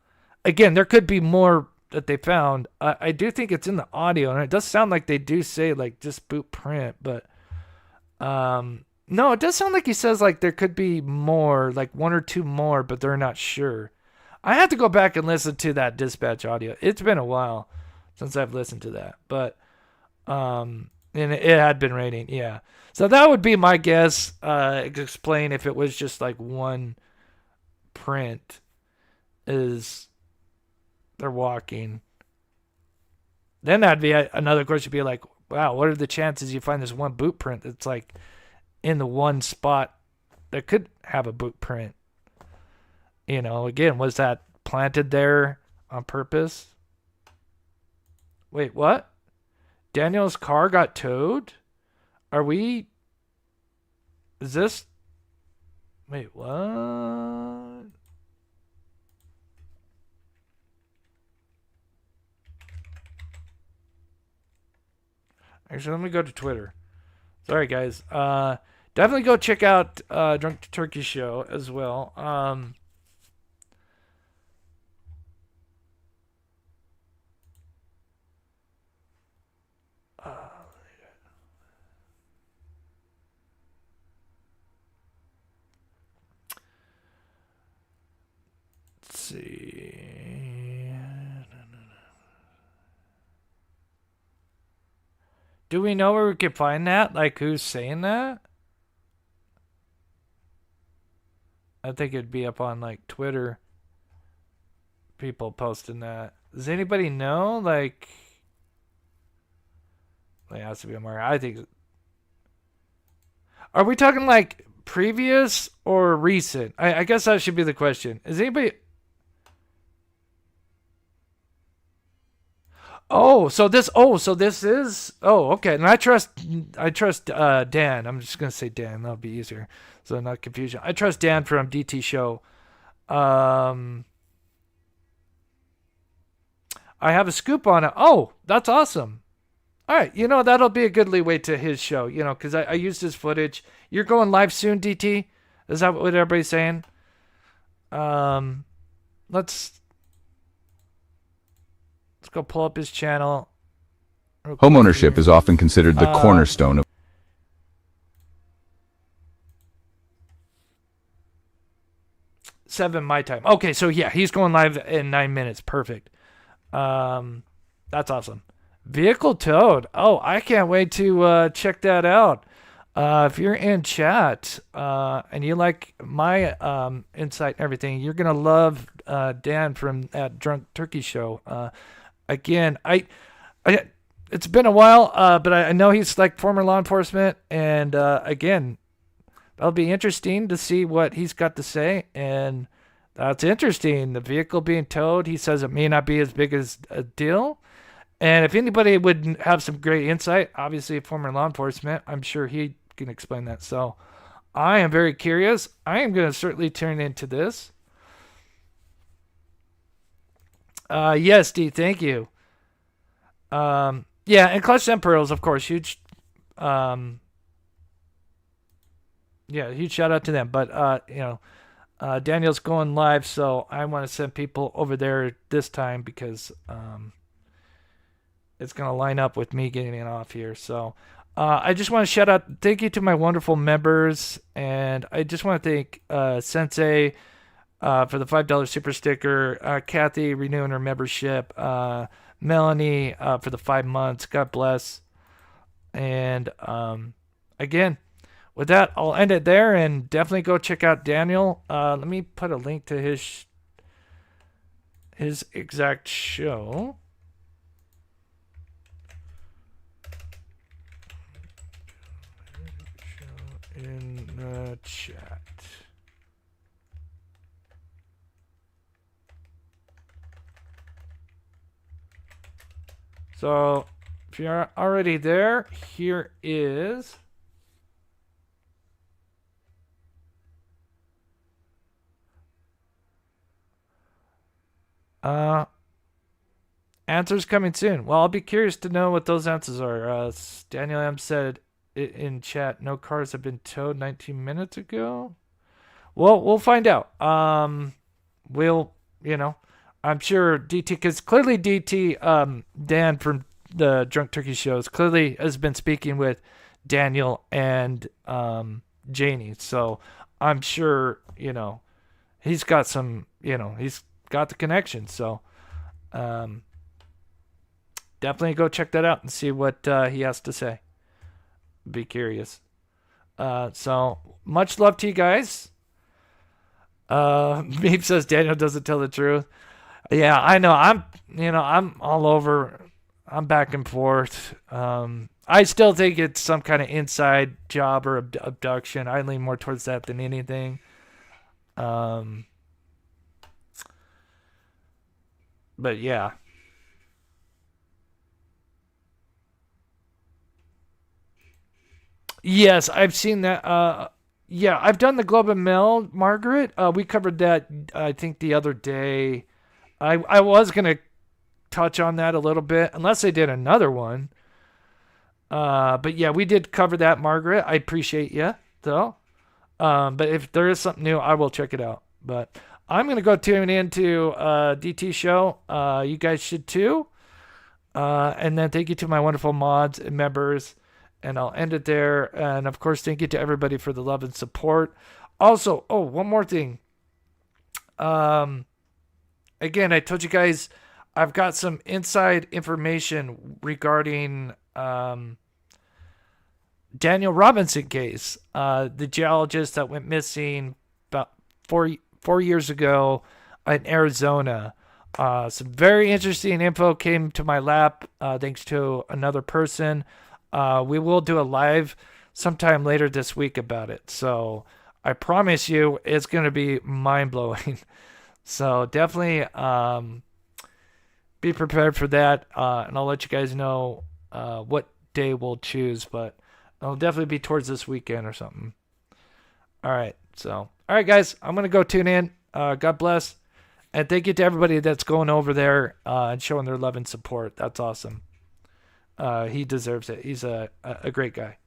Again, there could be more that they found. I do think it's in the audio, and it does sound like they do say just boot print, but no, it does sound like he says there could be more, one or two more, but they're not sure. I have to go back and listen to that dispatch audio. It's been a while since I've listened to that, but and it had been raining, yeah. So that would be my guess. Explain if it was just one print is they're walking. Then that'd be another question. Be like, wow, what are the chances you find this one boot print that's like in the one spot that could have a boot print? You know, again, was that planted there on purpose? Wait, what? Daniel's car got towed? Is this? Wait, what? Actually, let me go to Twitter. Sorry, guys. Definitely go check out Drunk Turkey Show as well. Let's see. Do we know where we can find that? Like, who's saying that? I think it'd be up on, like, Twitter. People posting that. Does anybody know? Like, it has to be a mark. I think. Are we talking, like, previous or recent? I guess that should be the question. Is anybody... So this is. Oh, okay. And I trust Dan. I'm just gonna say Dan. That'll be easier, so not confusion. I trust Dan from DT Show. I have a scoop on it. Oh, that's awesome. All right, that'll be a good leeway to his show. Because I used his footage. You're going live soon, DT. Is that what everybody's saying? Let's go pull up his channel. Homeownership is often considered the cornerstone of 7 my time. Okay, so yeah, he's going live in 9 minutes. Perfect. That's awesome. Vehicle towed. Oh, I can't wait to check that out. If you're in chat and you like my insight and everything, you're gonna love Dan from that Drunk Turkey Show. Again, it's been a while, but I know he's like former law enforcement, and again, that'll be interesting to see what he's got to say. And that's interesting. The vehicle being towed, he says it may not be as big as a deal. And if anybody would have some great insight, obviously former law enforcement, I'm sure he can explain that. So I am very curious. I am going to certainly turn into this. Yes, D, thank you. Yeah, and Clutch and Pearls, of course, huge. Huge shout out to them. But Daniel's going live, so I want to send people over there this time because it's going to line up with me getting it off here. So I just want to shout out, thank you to my wonderful members, and I just want to thank Sensei for the $5 super sticker, Kathy renewing her membership, Melanie for the 5 months. God bless. And again, with that, I'll end it there, and definitely go check out Daniel. Let me put a link to his exact show. In the chat. So, if you're already there, here is answers coming soon. Well, I'll be curious to know what those answers are. Daniel M said in chat, no cars have been towed 19 minutes ago. Well, we'll find out. I'm sure DT, because clearly DT, Dan from the Drunk Turkey Shows, clearly has been speaking with Daniel and Janie. So I'm sure, he's got some, he's got the connection. So definitely go check that out and see what he has to say. Be curious. So much love to you guys. Meep says Daniel doesn't tell the truth. Yeah, I know. I'm all over. I'm back and forth. I still think it's some kind of inside job or abduction. I lean more towards that than anything. But yeah. Yes, I've seen that. Yeah, I've done the Globe and Mail, Margaret. We covered that, I think, the other day. I was going to touch on that a little bit, unless they did another one. But yeah, we did cover that, Margaret. I appreciate you, though. But if there is something new, I will check it out. But I'm going to go tune into DT show. You guys should too. And then thank you to my wonderful mods and members. And I'll end it there. And of course, thank you to everybody for the love and support. Also, one more thing. Again, I told you guys I've got some inside information regarding Daniel Robinson case, the geologist that went missing about four years ago in Arizona. Some very interesting info came to my lap thanks to another person. We will do a live sometime later this week about it. So I promise you it's going to be mind-blowing. So definitely be prepared for that. And I'll let you guys know what day we'll choose. But it'll definitely be towards this weekend or something. All right. So, all right, guys. I'm going to go tune in. God bless. And thank you to everybody that's going over there and showing their love and support. That's awesome. He deserves it. He's a great guy.